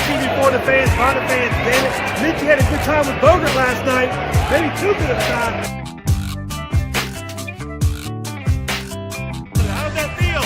TV for the fans, by the fans, damn it. Mitchie had a good time with Bogert last night. Maybe too good of a time. How does that feel?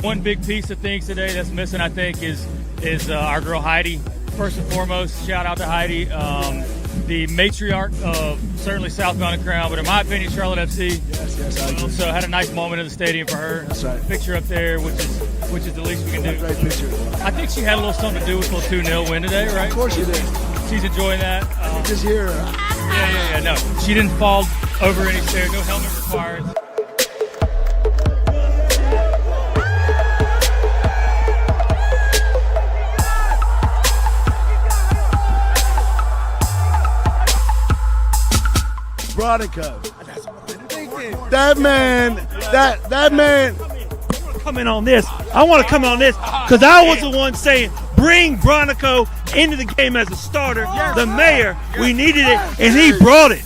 One big piece of things today that's missing, I think, is our girl Heidi. First and foremost, shout out to Heidi, the matriarch of certainly Southbound and Crown, but in my opinion, Charlotte FC. Yes, I agree. So had a nice moment in the stadium for her. That's right. Picture up there, which is the least we can do. Great picture. I think she had a little something to do with the 2-0 win today, right? Of course you did. She's enjoying that. Just here. Yeah. No, she didn't fall over any stairs. No helmet required. Bronico. That man. Come in on this. I want to come on this because I was the one saying bring Bronico into the game as a starter. The mayor, we needed it, and he brought it.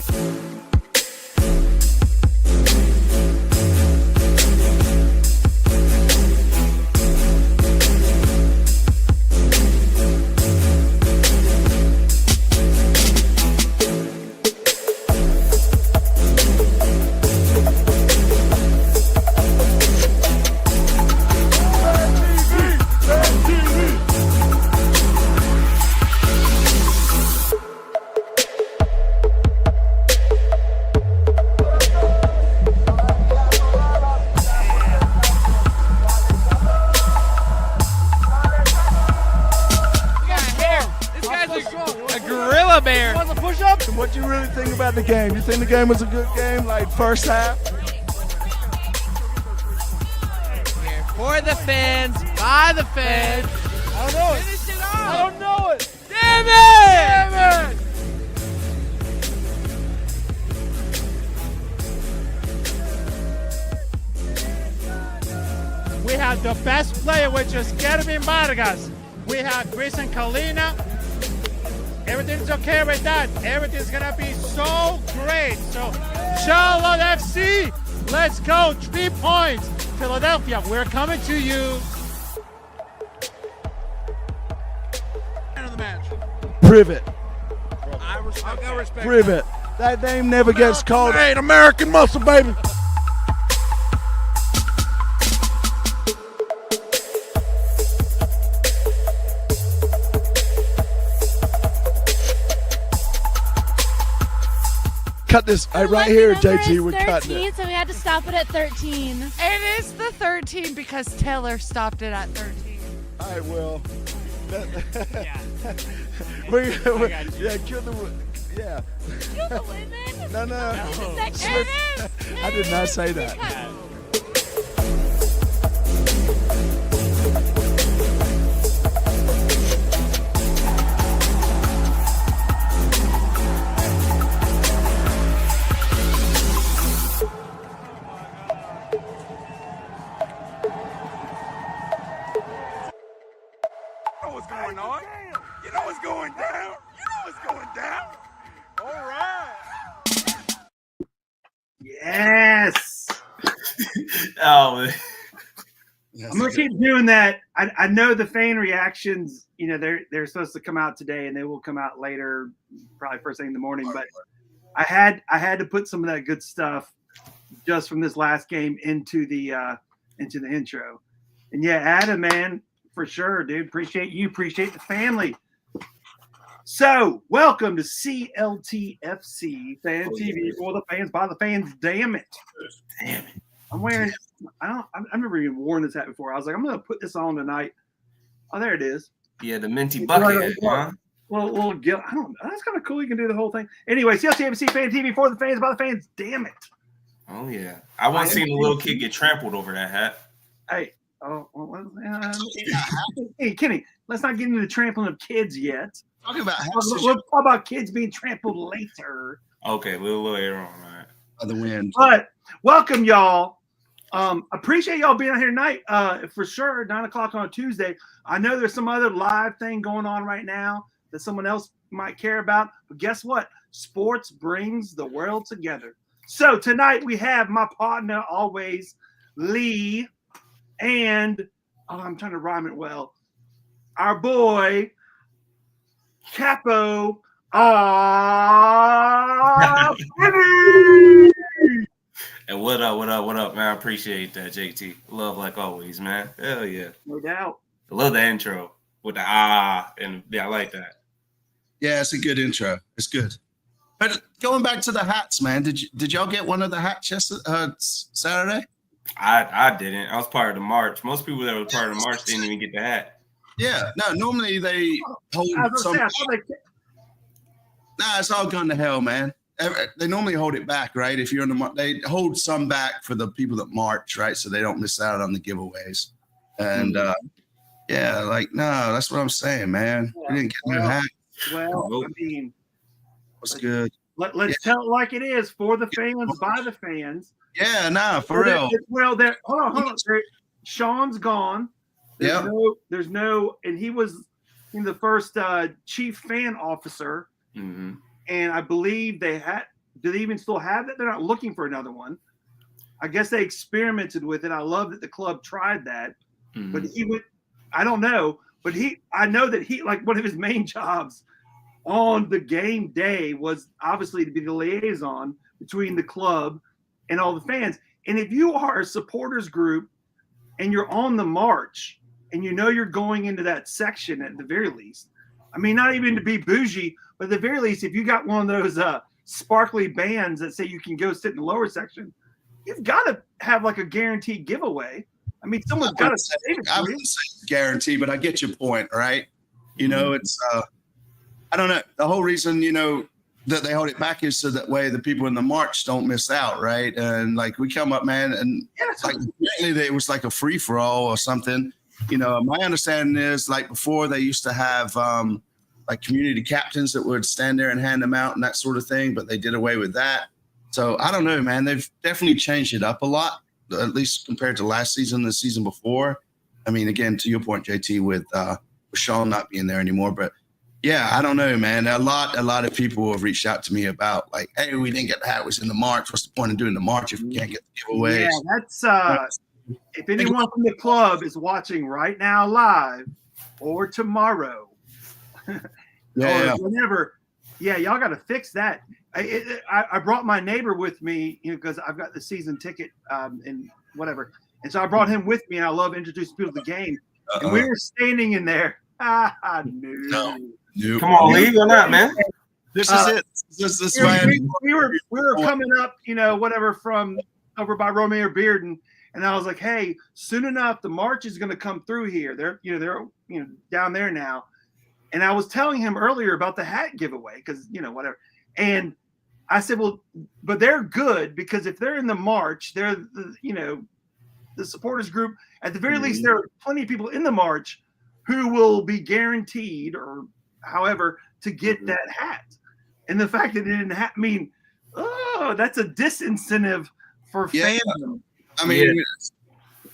Bear. Want to push up? What you really think about the game? You think the game was a good game, like first half? For the fans, by the fans. I don't know it. Finish it off. I don't know it. Damn it! Damn it! We have the best player, which is Kervin Vargas. We have Grayson Kalina. Everything's okay with that. Everything's gonna be so great. So, Charlotte FC, let's go. 3 points. Philadelphia, we're coming to you. End of the match. Privet. I'll go respect. Privet. That name never gets called. Hey, American muscle, baby. Cut this right here, JT. We're cutting it. So we had to stop it at 13. It is the 13 because Taylor stopped it at 13. All right, well. Yeah. Yeah, kill the. Yeah. Kill the women? No. That Slip. I did not say that. What's going on? You know what's going down? You know what's going down? All right. Yes. Oh, man. I'm gonna keep doing that. I know the fan reactions. You know they're supposed to come out today, and they will come out later, probably first thing in the morning. But I had to put some of that good stuff just from this last game into the intro. And yeah, Adam, man, for sure, dude. Appreciate you. Appreciate the family. So, welcome to CLTFC Fan TV for the fans by the fans. Damn it! Damn it. I'm wearing. I've never even worn this hat before. I was like, I'm gonna put this on tonight. Oh, there it is. Yeah, the minty bucket hat, huh? Little guilt. I don't know. That's kind of cool. You can do the whole thing. Anyway, CLTFC Fan TV for the fans by the fans. Damn it! Oh yeah, I want to see the little kid get trampled over that hat. Hey, hey, Kenny, let's not get into the trampling of kids yet. Talking about We'll talk about kids being trampled later. Okay, little later on, all right. the wind. But welcome, y'all. Appreciate y'all being out here tonight. For sure, 9 o'clock on a Tuesday. I know there's some other live thing going on right now that someone else might care about. But guess what? Sports brings the world together. So tonight we have my partner always, Lee, and I'm trying to rhyme it well. Our boy, Capo. And what up, man? I appreciate that, JT. Love like always, man. Hell yeah. No doubt. I love the intro with the and yeah, I like that. Yeah, it's a good intro. It's good. But going back to the hats, man, did y'all get one of the hats Saturday? I didn't. I was part of the march. Most people that were part of the march didn't even get the hat. Yeah, no. Normally they hold some. Nah, it's all gone to hell, man. They normally hold it back, right? If you're in the they hold some back for the people that march, right? So they don't miss out on the giveaways. And yeah, like no, that's what I'm saying, man. We didn't get no hat. Well, I mean, what's good? Let's tell it like it is, for the fans, by the fans. Yeah, nah, for real. Well, hold on. Sean's gone. There's no, and he was the first chief fan officer. Mm-hmm. And I believe do they even still have it? They're not looking for another one. I guess they experimented with it. I love that the club tried that. Mm-hmm. But I don't know. But I know that like one of his main jobs on the game day was obviously to be the liaison between the club and all the fans. And if you are a supporters group and you're on the march and you know you're going into that section at the very least, I mean, not even to be bougie, but at the very least, if you got one of those sparkly bands that say you can go sit in the lower section, you've got to have like a guaranteed giveaway. I mean, someone's got to save it. I wouldn't say guarantee, but I get your point, right? You know, it's I don't know. The whole reason, that they hold it back is so that way the people in the march don't miss out, right? And like we come up, man, and like apparently it was like a free for all or something. My understanding is like before they used to have like community captains that would stand there and hand them out and that sort of thing, but they did away with that. So I don't know, man. They've definitely changed it up a lot, at least compared to last season, the season before. I mean, again, to your point, JT, with Sean not being there anymore, but yeah, I don't know, man. A lot of people have reached out to me about like, hey, we didn't get the hat. It was in the march. What's the point of doing the march if we can't get the giveaways? Yeah, that's if anyone from the club is watching right now live or tomorrow, or whenever, y'all got to fix that. I brought my neighbor with me, because I've got the season ticket and whatever, and so I brought him with me, and I love introducing people to the game. And we were standing in there. No. Come on, Lee, why not, man? This is it. This we were coming up, whatever, from over by Romeo Bearden. And I was like, hey, soon enough, the march is going to come through here. They're down there now. And I was telling him earlier about the hat giveaway because, whatever. And I said, well, but they're good because if they're in the march, they're, the supporters group. At the very least, there are plenty of people in the march who will be guaranteed or however to get that hat. And the fact that it didn't that's a disincentive for fandom. I mean,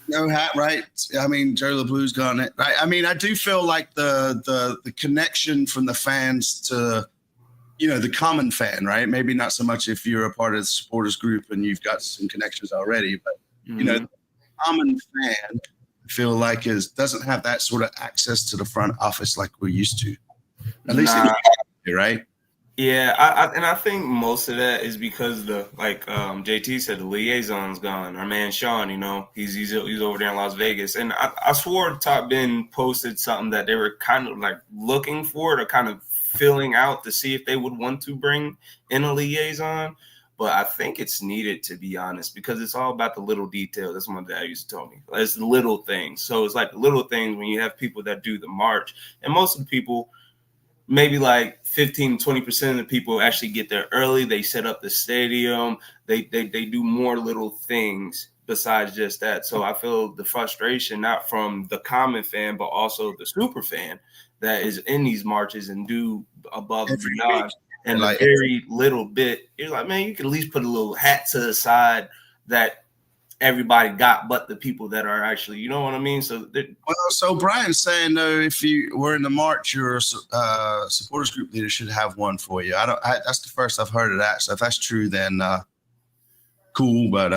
no hat, right? I mean, Joe LeBlue's got it, right? I mean, I do feel like the connection from the fans to, the common fan, right? Maybe not so much if you're a part of the supporters group and you've got some connections already, but the common fan, I feel like doesn't have that sort of access to the front office like we're used to. At least, right? Yeah, I think most of that is because JT said, the liaison's gone. Our man Sean, he's over there in Las Vegas, and I swore Top Ben posted something that they were kind of like looking for to kind of filling out to see if they would want to bring in a liaison. But I think it's needed, to be honest, because it's all about the little details. That's what my dad used to tell me. It's the little things. So it's like the little things when you have people that do the march. And most of the people, maybe like 15, 20% of the people actually get there early. They set up the stadium. They do more little things besides just that. So I feel the frustration, not from the common fan, but also the super fan that is in these marches and do above and beyond. And like a very little bit, you're like, man, you could at least put a little hat to the side that everybody got, but the people that are actually, you know what I mean? So, so Brian's saying though, if you were in the march, your supporters group leader should have one for you. That's the first I've heard of that. So if that's true, then cool. But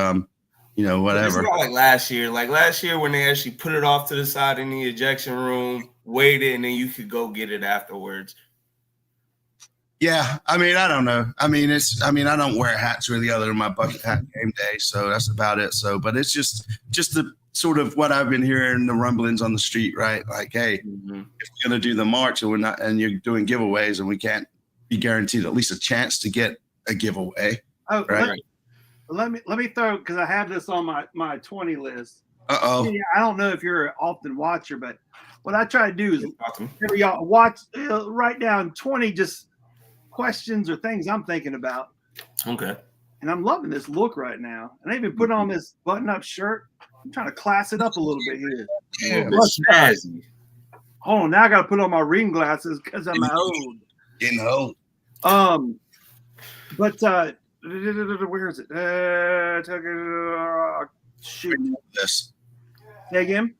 you know, whatever. It's not like last year. Like last year when they actually put it off to the side in the ejection room, waited, and then you could go get it afterwards. Yeah, I mean, I don't know. I mean, I don't wear hats really other than my bucket hat game day, so that's about it. So, but it's just the sort of what I've been hearing, the rumblings on the street, right? Like, hey, if we're gonna do the march and we're not, and you're doing giveaways, and we can't be guaranteed at least a chance to get a giveaway. Oh, right? Let me throw, because I have this on my 20 list. Uh-oh. I don't know if you're an often watcher, but what I try to do is every y'all watch, write down 20 just questions or things I'm thinking about. Okay. And I'm loving this look right now. And I even put on this button-up shirt. I'm trying to class it up a little bit here. Yeah, snazzy. Hold on, now I got to put on my reading glasses because I'm old. Getting old. But where is it? Shoot. This. Say again.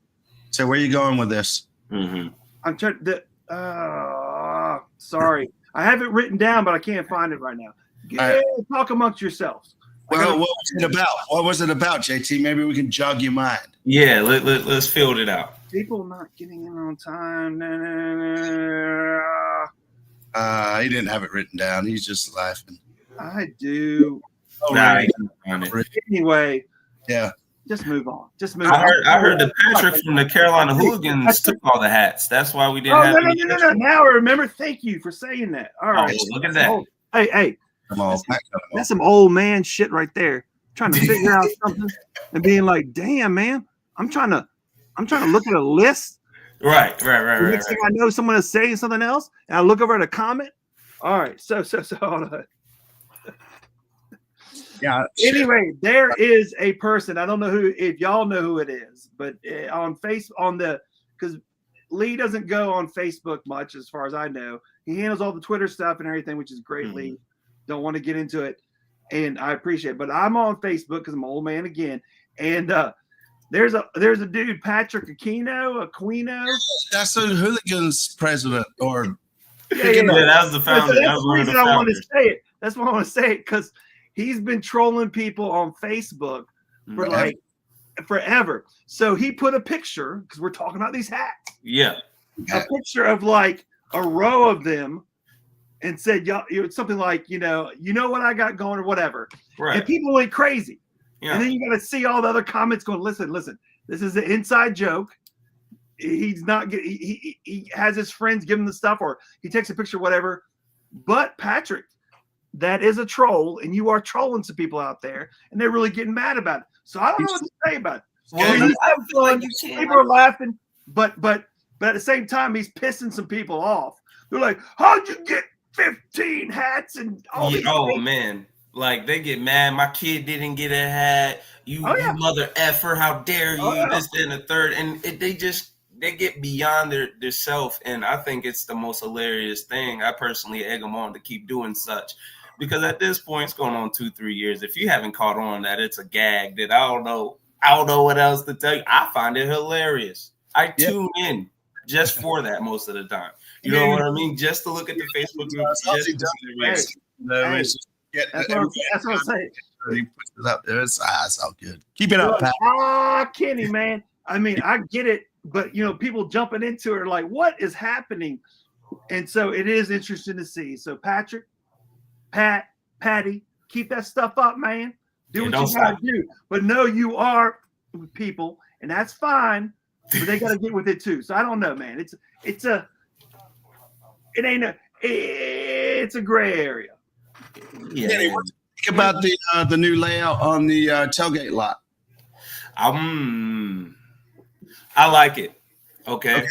So where are you going with this? Mm-hmm. I'm trying to. Sorry, I have it written down, but I can't find it right now. Talk amongst yourselves. Well, what was it about? What was it about, JT? Maybe we can jog your mind. Yeah, let's field it out. People not getting in on time. He didn't have it written down. He's just laughing. I do. Anyway, yeah. Just move on. Just move on. I heard that Patrick from the Carolina Hooligans took all the hats. That's why we didn't have any. No. Now I remember. Thank you for saying that. All right. Oh, look at that. Hey. Come on. That's some old man shit right there. Trying to figure out something and being like, damn, man, I'm trying to look at a list. Right. Next thing I know, someone is saying something else, and I look over at a comment. All right, so hold on. Yeah. Anyway, there is a person. I don't know if y'all know who it is, but on because Lee doesn't go on Facebook much, as far as I know. He handles all the Twitter stuff and everything, which is great. Mm-hmm. Lee, don't want to get into it, and I appreciate it. But I'm on Facebook because I'm an old man again, and there's a dude, Patrick Aquino. That's a Hooligans president, or that was the founder. That's the reason I want to say it. That's why I want to say it, because he's been trolling people on Facebook for like forever. So he put a picture, because we're talking about these hats. Yeah. A picture of like a row of them, and said, "Y'all, something like, you know what I got going," or whatever. Right. And people went crazy. Yeah. And then you got to see all the other comments going, listen, this is an inside joke. He's not getting, he has his friends give him the stuff, or he takes a picture, whatever. But Patrick, that is a troll, and you are trolling some people out there, and they're really getting mad about it. So I don't know what to say about it. Well, people are laughing, but at the same time, he's pissing some people off. They're like, how'd you get 15 hats and all these things? Man. Like, they get mad. My kid didn't get a hat. You mother effer. How dare you? This, then, the third. And they get beyond their self. And I think it's the most hilarious thing. I personally egg them on to keep doing such. Because at this point, it's going on 2-3 years. If you haven't caught on that it's a gag, that I don't know what else to tell you. I find it hilarious. I tune in just for that most of the time. You know what I mean? Just to look at the Facebook group. That's what I'm saying. He puts it out there. It's all good. Keep it up, Pat. Kenny, man. I mean, I get it, but people jumping into it are like, what is happening? And so it is interesting to see. So Patrick, Patty, keep that stuff up, man. Do what you gotta do. But no, you are people, and that's fine. But they gotta get with it too. So I don't know, man. It it's a gray area. Yeah. Kenny, what do you think about the new layout on the tailgate lot? I like it. Okay.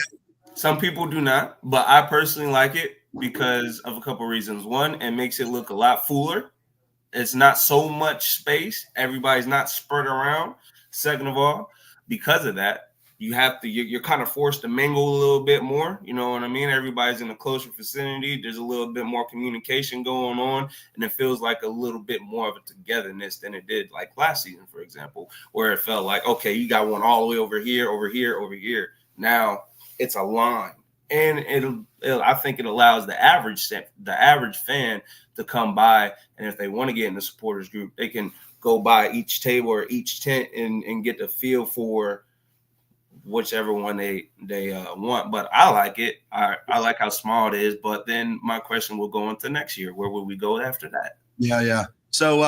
Some people do not, but I personally like it because of a couple reasons. One, it makes it look a lot fuller. It's not so much space. Everybody's not spread around. Second of all, because of that, you're kind of forced to mingle a little bit more. You know what I mean? Everybody's in a closer vicinity. There's a little bit more communication going on, and it feels like a little bit more of a togetherness than it did like last season, for example, where it felt like, okay, you got one all the way over here, over here, over here. Now it's a line, and I think it allows the average fan to come by, and if they want to get in the supporters group, they can go by each table or each tent and get the feel for whichever one they want. But I like it. I like how small it is. But then my question will go into next year. Where will we go after that? Yeah. So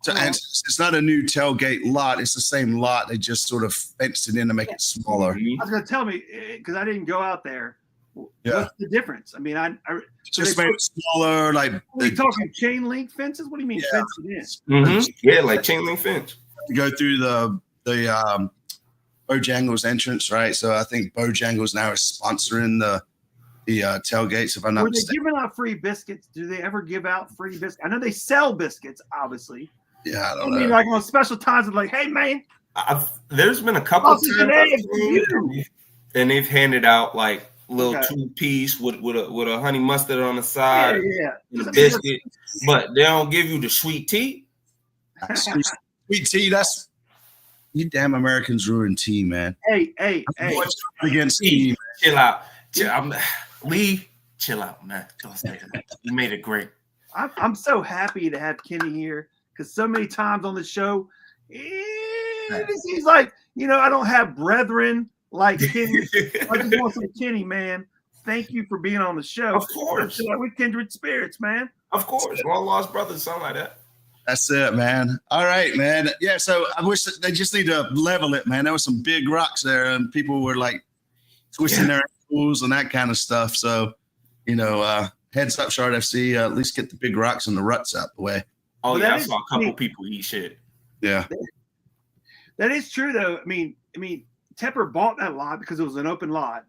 it's not a new tailgate lot. It's the same lot. They just sort of fenced it in to make it smaller. I was going to tell me, because I didn't go out there. Yeah. What's the difference? I mean, I just made it smaller. Like, are we talking chain link fences? What do you mean fenced in? Yeah, like chain link fence. To go through the Bojangles entrance, right? So I think Bojangles now is sponsoring the tailgates. If I'm not Were they mistaken. giving out free biscuits? Do they ever give out free biscuits? I know they sell biscuits, obviously. Yeah, I I don't know. mean, like on special times, it's like, hey man, There's been a couple Sausage and times eggs for you. and they've handed out like little Okay. 2-piece with a honey mustard on the side yeah. and a biscuit, but they don't give you the sweet tea. Sweet tea, that's you damn Americans ruin tea, man. Hey. What's against tea? Chill out. Lee, chill out, man. Don't say that. You made it great. I'm so happy to have Kenny here because so many times on the show, it seems like, I don't have brethren like Kenny. I just want some Kenny, man. Thank you for being on the show. Of course. We're kindred spirits, man. Of course. Long lost brothers, something like that. That's it, man. All right, man. Yeah, so I wish that they just need to level it, man. There were some big rocks there, and people were like twisting their ankles and that kind of stuff. So, heads up, Shard FC. At least get the big rocks and the ruts out the way. Oh, Well, yeah, that I is- saw a couple people eat shit. Yeah. That is true, though. I mean, Tepper bought that lot because it was an open lot.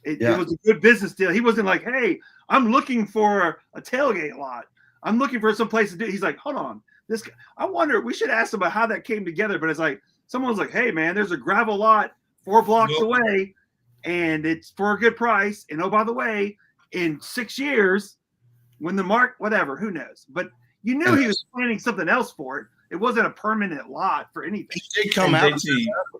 It Yeah. was a good business deal. He wasn't like, hey, I'm looking for a tailgate lot. I'm looking for some place to do. He's like, hold on. I wonder, we should ask him about how that came together. But it's like, someone's like, hey, man, there's a gravel lot 4 blocks away, and it's for a good price. And oh, by the way, in 6 years, when the whatever, who knows? But he was planning something else for it. It wasn't a permanent lot for anything. He did come out.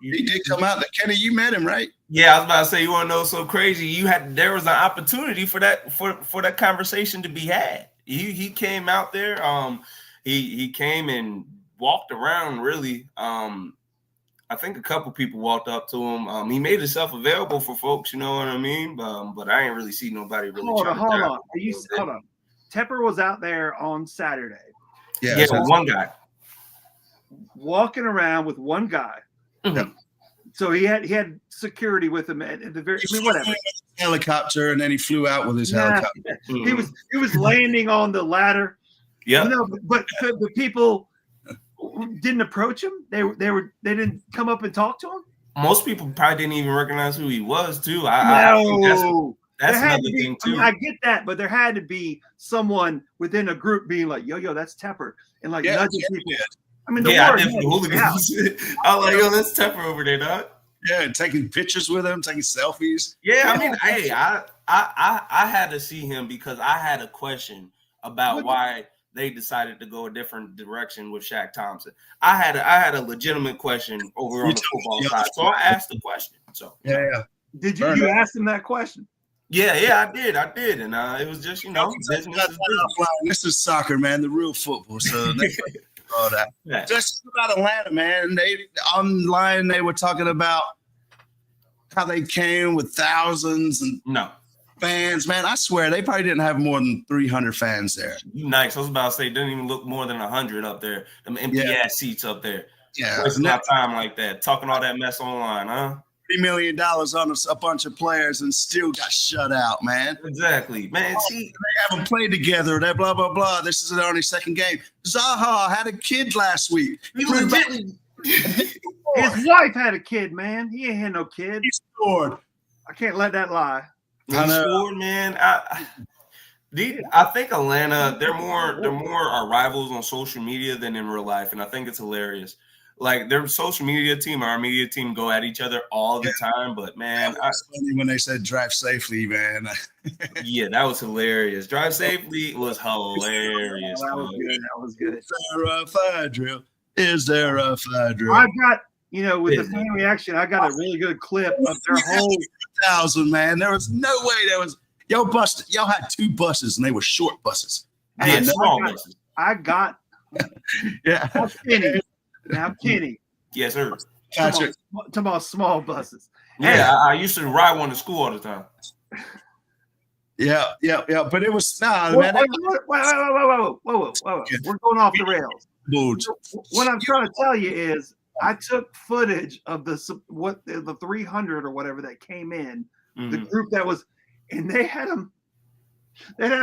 He did come out. Kenny, you met him, right? Yeah, I was about to say, you want to know what's so crazy? There was an opportunity for that conversation to be had. He came out there. He came and walked around. Really, I think a couple people walked up to him. He made himself available for folks. You know what I mean? But I ain't really see nobody really. Hold on. Hold on. Tepper was out there on Saturday. Yeah, one guy walking around with one guy. Mhm. So he had security with him at the very. Whatever. Helicopter, and then he flew out with his helicopter. He was landing on the ladder. Yeah. But the people didn't approach him. They didn't come up and talk to him. Most people probably didn't even recognize who he was too. I think that's another thing too. I get that, but there had to be someone within a group being like, "Yo, that's Tepper," and like nudging people. I mean, I definitely hooligans. I was like, "Yo, that's Tepper over there, dog." Yeah, taking pictures with him, taking selfies. Yeah, I mean, hey, I had to see him because I had a question about why they decided to go a different direction with Shaq Thompson. I had a legitimate question over on the football side, so I asked the question. So yeah. Did you ask him that question? Yeah, I did, and it was just business is business. This is soccer, man, the real football. So all that. Yeah. Just about Atlanta, man. They online they were talking about how they came with thousands and fans. Man, I swear they probably didn't have more than 300 fans there. You nice. I was about to say, it didn't even look more than 100 up there. Them empty ass seats up there. Yeah, wasting our time like that, talking all that mess online, huh? $3 million on a bunch of players and still got shut out, man. Exactly, man. See, They haven't played together. They blah blah blah. This is their only second game. Zaha had a kid last week. he legit. His wife had a kid, man. He ain't had no kid. He scored. I can't let that lie. He I know. scored, man. I think Atlanta, they're more our rivals on social media than in real life, and I think it's hilarious. Like their social media team, our media team go at each other all the time. But man, It was funny when they said drive safely, man. yeah, that was hilarious. Drive safely was hilarious. That was man. good. That was good. Is there a fire drill? Is there a fire drill? I got, with the fan reaction, I got a really good clip of their whole. 1,000, man. There was no way there was. Y'all had 2 buses and they were short buses. Yeah, And small buses. I got yeah. Now Kenny. Yes, sir. Gotcha. Talking about small buses. Yeah, I used to ride one to school all the time. Yeah. But it was Whoa, man. whoa. We're going off the rails. Bulge. What I'm trying to tell you is I took footage of the 300 or whatever that came in, the group that was, and they had them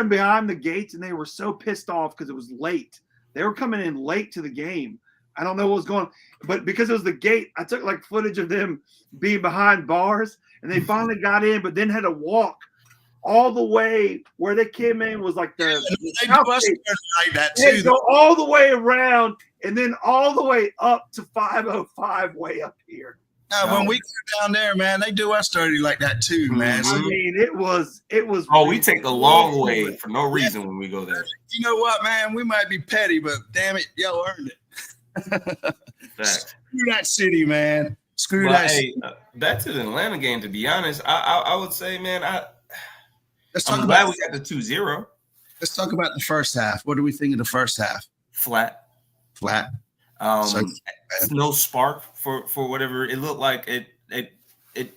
behind the gates, and they were so pissed off because it was late. They were coming in late to the game. I don't know what was going on, but because it was the gate, I took like footage of them being behind bars, and they finally got in, but then had to walk all the way where they came in was like They south do us gate. like that They too. go all the way around and then all the way up to 505 way up here. When we go down there, man, they do us dirty like that too, man. I mean, it was. Oh, we take the long way for no reason when we go there. You know what, man? We might be petty, but damn it, y'all earned it. Facts. Screw that city, man. Screw But, that. hey, back to the Atlanta game. To be honest, I would say, man, Let's talk I'm glad about. we got the 2-0 Let's talk about the first half. What do we think of the first half? flat. Flat. So- No spark for whatever it looked like. It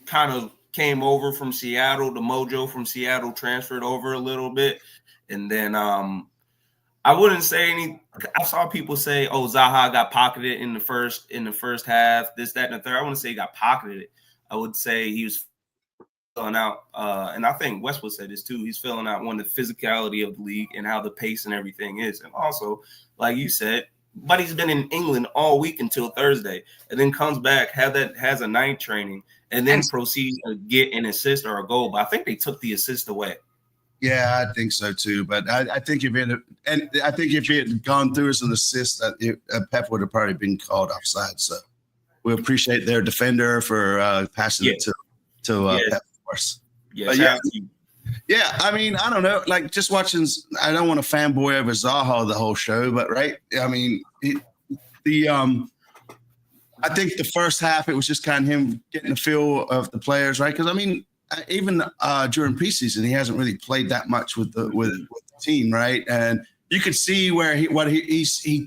kind of came over from Seattle. The mojo from Seattle transferred over a little bit, and then I wouldn't say any. I saw people say, "Oh, Zaha got pocketed in the first half." This, that, and the third. I wouldn't say he got pocketed. I would say he was filling out, and I think Westwood said this too. He's filling out the physicality of the league and how the pace and everything is, and also, like you said, Buddy's been in England all week until Thursday, and then comes back, has a night training, and then proceeds to get an assist or a goal. But I think they took the assist away. Yeah, I think so too. But I think if it had gone through as an assist, Pep would have probably been called offside. So we appreciate their defender for passing it to Pep, of course. Yeah, But yeah, I mean, I don't know. Like just watching, I don't want to fanboy over Zaha the whole show, but right. I mean, I think the first half it was just kind of him getting the feel of the players, right? Because I mean, even during preseason, he hasn't really played that much with the team, right? And you could see where he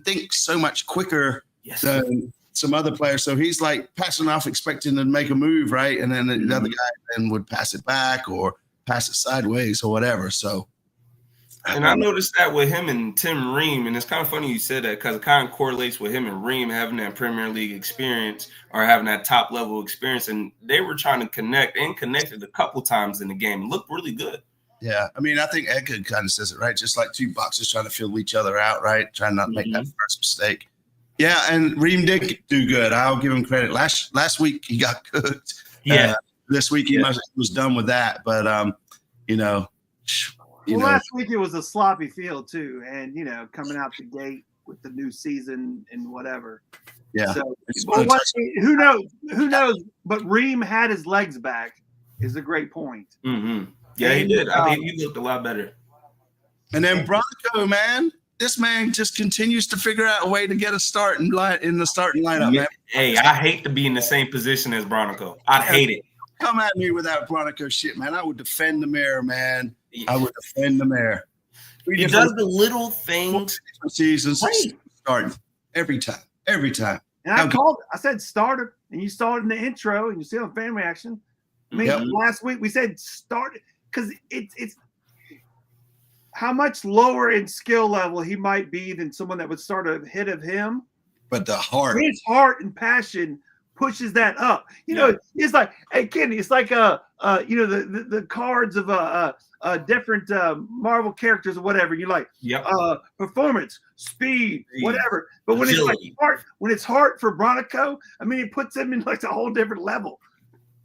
thinks so much quicker than some other players. So he's like passing off, expecting to make a move, right? And then the other guy then would pass it back or pass it sideways or whatever. So, and I noticed that with him and Tim Ream, and it's kind of funny you said that because it kind of correlates with him and Ream having that Premier League experience or having that top level experience, and they were trying to connected a couple times in the game. It looked really good. Yeah, I mean, I think Edgar kind of says it right, just like two boxers trying to fill each other out, right? Trying not to make that first mistake. Yeah, and Ream did do good. I'll give him credit. Last week he got cooked. Yeah. This week he was done with that, but last week it was a sloppy field too, and coming out the gate with the new season and whatever. Yeah. So, who knows? But Ream had his legs back. Is a great point. Mm-hmm. Yeah, he did. I mean, he looked a lot better. And then Bronco, man, this man just continues to figure out a way to get a start in the starting lineup, man. Hey, I hate to be in the same position as Bronco. I hate it. Come at me with that Bronco shit, man. I would defend the mayor, man. I would defend the mayor. He does the little things. Seasons starting every time. And I said starter, and you saw it in the intro, and you see it on fan reaction. I mean, last week we said started because it's how much lower in skill level he might be than someone that would start a hit of him. But the heart, his heart and passion pushes that up. You know, it's like, hey, Kenny, it's like the cards of different Marvel characters or whatever. You like performance, speed, whatever. But when it's hard for Bronico, I mean, it puts him in like a whole different level.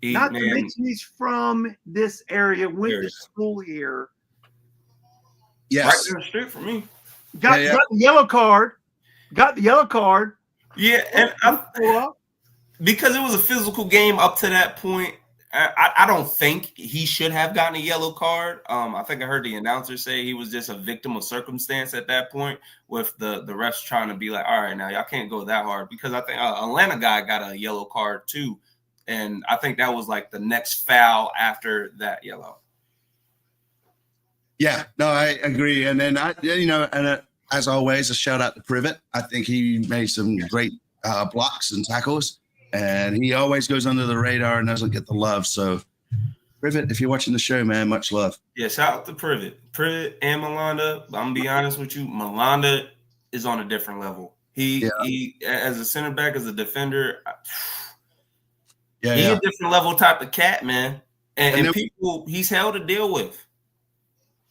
Not to mention he's from this area, went to school here. Yes. Right down the street from me. Got the yellow card. Got the yellow card. Yeah, and because it was a physical game up to that point, I don't think he should have gotten a yellow card. I think I heard the announcer say he was just a victim of circumstance at that point, with the refs trying to be like, all right, now y'all can't go that hard, because I think Atlanta guy got a yellow card too. And I think that was like the next foul after that yellow. Yeah, no, I agree. And then as always, a shout out to Privet. I think he made some great blocks and tackles, and he always goes under the radar and doesn't get the love. So, Privet, if you're watching the show, man, much love. Yeah, shout out to Privet and Malanda. I'm gonna be honest with you, Malanda is on a different level. He as a center back, as a defender. He's a different level type of cat, man. And people he's hell to deal with.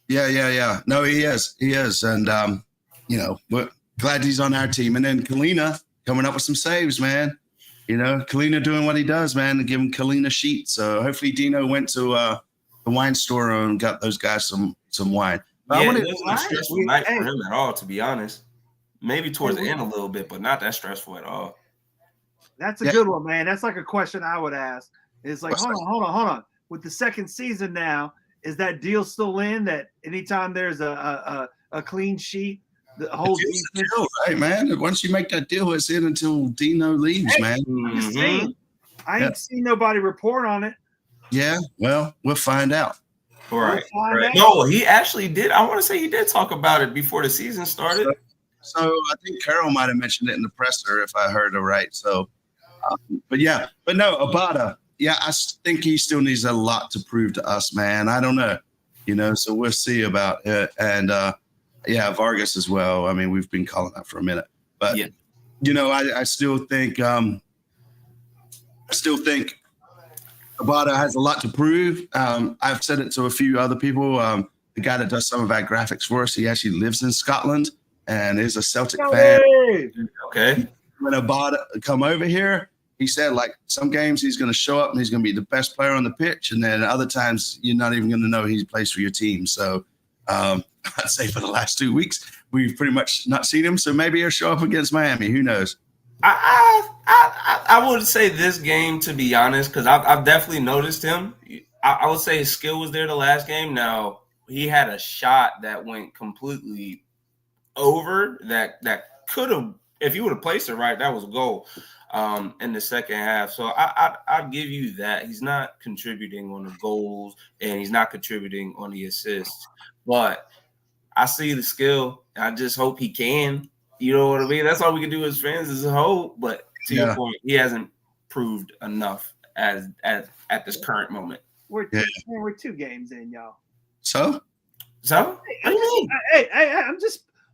Yeah. No, he is. And, we're glad he's on our team. And then Kalina coming up with some saves, man. Kalina doing what he does, man, and giving Kalina sheets. So hopefully Dino went to the wine store and got those guys some wine. But it wasn't a stressful night for him at all, to be honest. Maybe towards the end a little bit, but not that stressful at all. That's a good one, man. That's like a question I would ask. It's like, hold on. With the second season now, is that deal still in that anytime there's a clean sheet, the whole defense? Right, man. Once you make that deal, it's in until Dino leaves, man. I'm just saying. I ain't seen nobody report on it. Yeah, well, we'll find out. Right. No, he actually did. I want to say he did talk about it before the season started. So I think Carol might have mentioned it in the presser, if I heard it right. So. But no, Abada. Yeah, I think he still needs a lot to prove to us, man. I don't know, so we'll see about it. And Vargas as well. I mean, we've been calling that for a minute, but I still think Abada has a lot to prove. I've said it to a few other people. The guy that does some of our graphics for us, he actually lives in Scotland and is a Celtic fan. Okay. When Abada come over here, he said, like, some games he's going to show up and he's going to be the best player on the pitch, and then other times you're not even going to know he plays for your team. So I'd say for the last 2 weeks we've pretty much not seen him. So maybe he'll show up against Miami. Who knows? I would say this game, to be honest, because I've definitely noticed him. I would say his skill was there the last game. Now, he had a shot that went completely over that could have, if you would have placed it right, that was a goal in the second half. So I'd give you that. He's not contributing on the goals and he's not contributing on the assists. But I see the skill. I just hope he can. You know what I mean? That's all we can do as fans is hope. But to your point, he hasn't proved enough as at this current moment. We're 2 games in, y'all. So? What do you mean?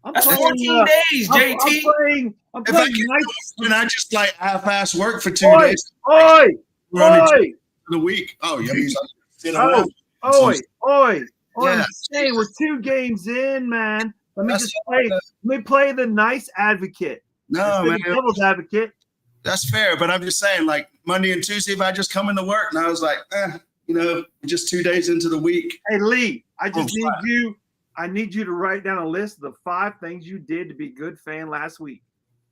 I'm That's playing, 14 days, JT. I'm playing when I just like half-ass work for 2 days. Oi! The week. Oh, yeah. I'm saying we're 2 games in, man. Let me play the nice advocate. No, man. Devil's advocate. That's fair, but I'm just saying, like, Monday and Tuesday, if I just come into work and I was like, just 2 days into the week. Hey, Lee, I need you to write down a list of the 5 things you did to be a good fan last week.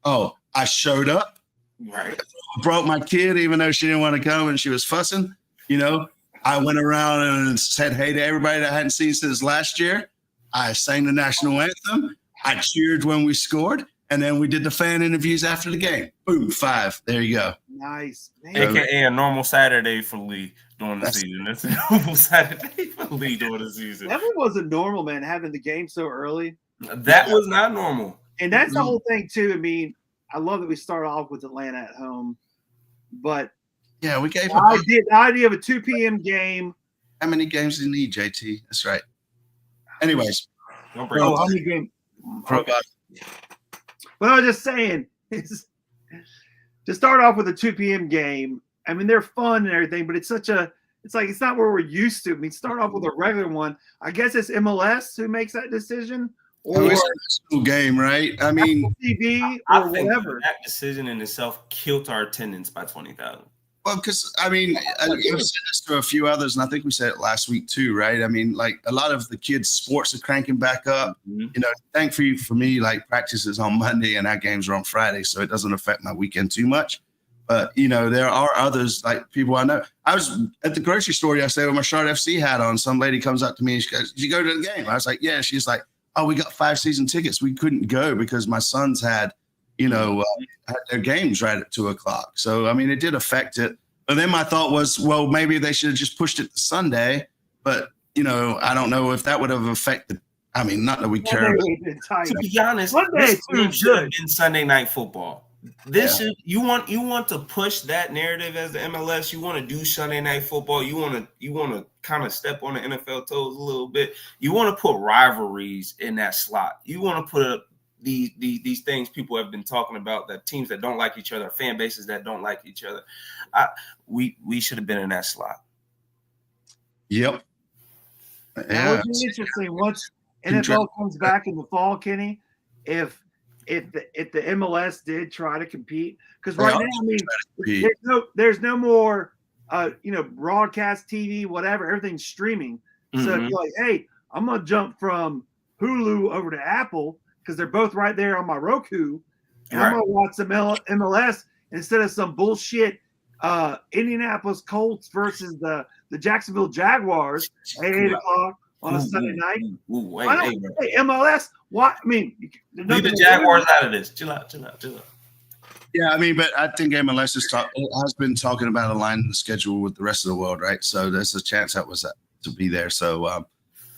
Oh, I showed up. Right. Brought my kid, even though she didn't want to come and she was fussing. I went around and said hey to everybody that I hadn't seen since last year. I sang the national anthem. I cheered when we scored. And then we did the fan interviews after the game. Boom, 5. There you go. Nice, man. AKA a normal Saturday for Lee during the season. That's a normal Saturday for Lee during the season. That wasn't normal, man, having the game so early. That was not normal. And that's the whole thing, too. I mean, I love that we start off with Atlanta at home. But yeah, we gave the idea of a 2 p.m. game. How many games do you need, JT? That's right. Anyways. How many games? Okay. But I was just saying, to start off with a 2 p.m. game. I mean, they're fun and everything, but it's like it's not where we're used to. I mean, start off with a regular one. I guess it's MLS who makes that decision, or it's a national game, right? I mean, TV I or think whatever. that decision in itself killed our attendance by 20,000. well, because I mean, I've said this to a few others, and I think we said it last week too, right? I mean, like a lot of the kids' sports are cranking back up. Mm-hmm. You know, thankfully for me, like practice is on Monday and our games are on Friday, so it doesn't affect my weekend too much. But you know, there are others, like people I know. I was at the grocery store yesterday with my Charlotte FC hat on. Some lady comes up to me and she goes, "Did you go to the game?" I was like, "Yeah." She's like, "Oh, we got 5 season tickets. We couldn't go because my sons had, had their games right at 2:00." So I mean, it did affect it. But then my thought was, well, maybe they should have just pushed it to Sunday. But I don't know if that would have affected. I mean, not that we care. To be honest, Monday this game is should have good. been Sunday Night Football. This is you want to push that narrative as the MLS. You want to do Sunday Night Football. You want to kind of step on the NFL toes a little bit. You want to put rivalries in that slot. You want to put these things people have been talking about, that teams that don't like each other, fan bases that don't like each other. We should have been in that slot. Yep. Now, it'll be interesting once NFL comes back in the fall, Kenny. If the MLS did try to compete, because right now, I mean, there's no more, broadcast TV, whatever. Everything's streaming. So if you're like, hey, I'm gonna jump from Hulu over to Apple because they're both right there on my Roku, and I'm gonna watch some MLS instead of some bullshit Indianapolis Colts versus the Jacksonville Jaguars at 8:00 on a Sunday night. Hey, MLS, what? I mean, leave the Jaguars out of this. Chill out. Yeah, I mean, but I think MLS has been talking about aligning the schedule with the rest of the world, right? So there's a chance that was to be there. So,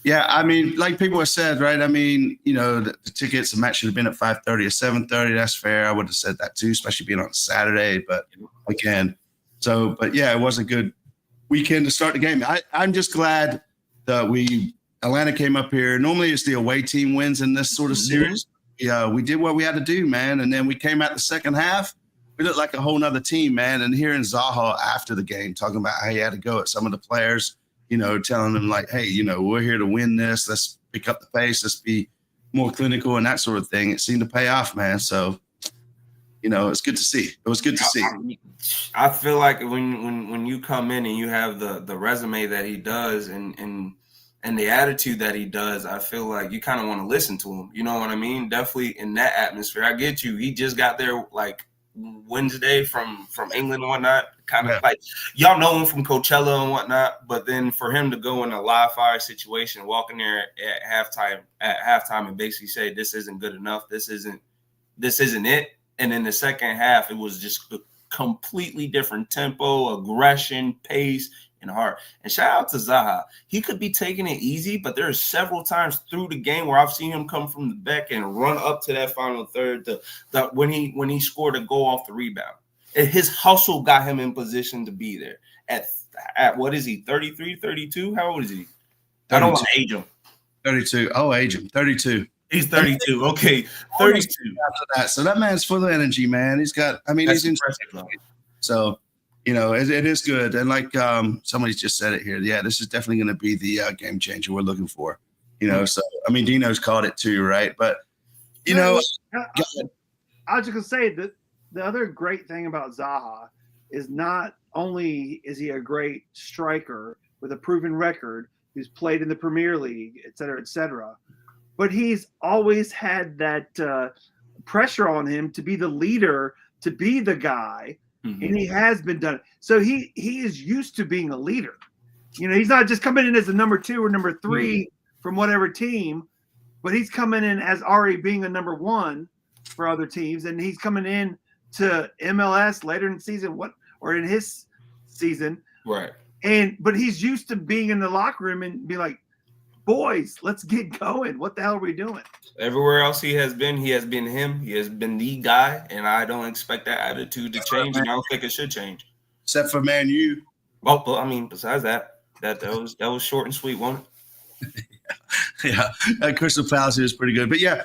yeah, I mean, like people have said, right? I mean, the tickets, the match should have been at 5:30 or 7:30. That's fair. I would have said that too, especially being on Saturday. But again, but yeah, it was a good weekend to start the game. I'm just glad that Atlanta came up here. Normally it's the away team wins in this sort of series. Yeah, we did what we had to do, man. And then we came out the second half. We looked like a whole nother team, man. And hearing Zaha after the game talking about how he had to go at some of the players, telling them like, hey, we're here to win this. Let's pick up the pace. Let's be more clinical and that sort of thing. It seemed to pay off, man. So, it's good to see. It was good to see. I feel like when you come in and you have the resume that he does and the attitude that he does, I feel like you kind of want to listen to him. You know what I mean? Definitely in that atmosphere. I get you. He just got there like Wednesday from England and whatnot. Kind of like y'all know him from Coachella and whatnot, but then for him to go in a live fire situation, walk in there at halftime and basically say this isn't good enough, this isn't it. And in the second half, it was just a completely different tempo, aggression, pace, and heart. And shout out to Zaha. He could be taking it easy, but there are several times through the game where I've seen him come from the back and run up to that final third. When he scored a goal off the rebound, and his hustle got him in position to be there. At what is he? 33, 32? How old is he? 32. I don't want to age him. 32. Oh, age him. 32. He's 32. Okay, 32. After that, so that man's full of energy, man. He's got. I mean, he's impressive. So. It is good. And like somebody just said it here. Yeah, this is definitely going to be the game changer we're looking for. So, I mean, Dino's called it too, right? But, I was just going to say that the other great thing about Zaha is not only is he a great striker with a proven record who's played in the Premier League, et cetera, but he's always had that pressure on him to be the leader, to be the guy. And he has been done. So he is used to being a leader. He's not just coming in as a number 2 or number 3 from whatever team, but he's coming in as already being a number 1 for other teams. And he's coming in to MLS later in the season, or in his season. Right. But he's used to being in the locker room and be like, boys, let's get going. What the hell are we doing? Everywhere else he has been him. He has been the guy, and I don't expect that attitude to change, and I don't think it should change. Except for Man U. Well, I mean, besides that was short and sweet, wasn't it? Yeah. Crystal Palace is pretty good. But yeah,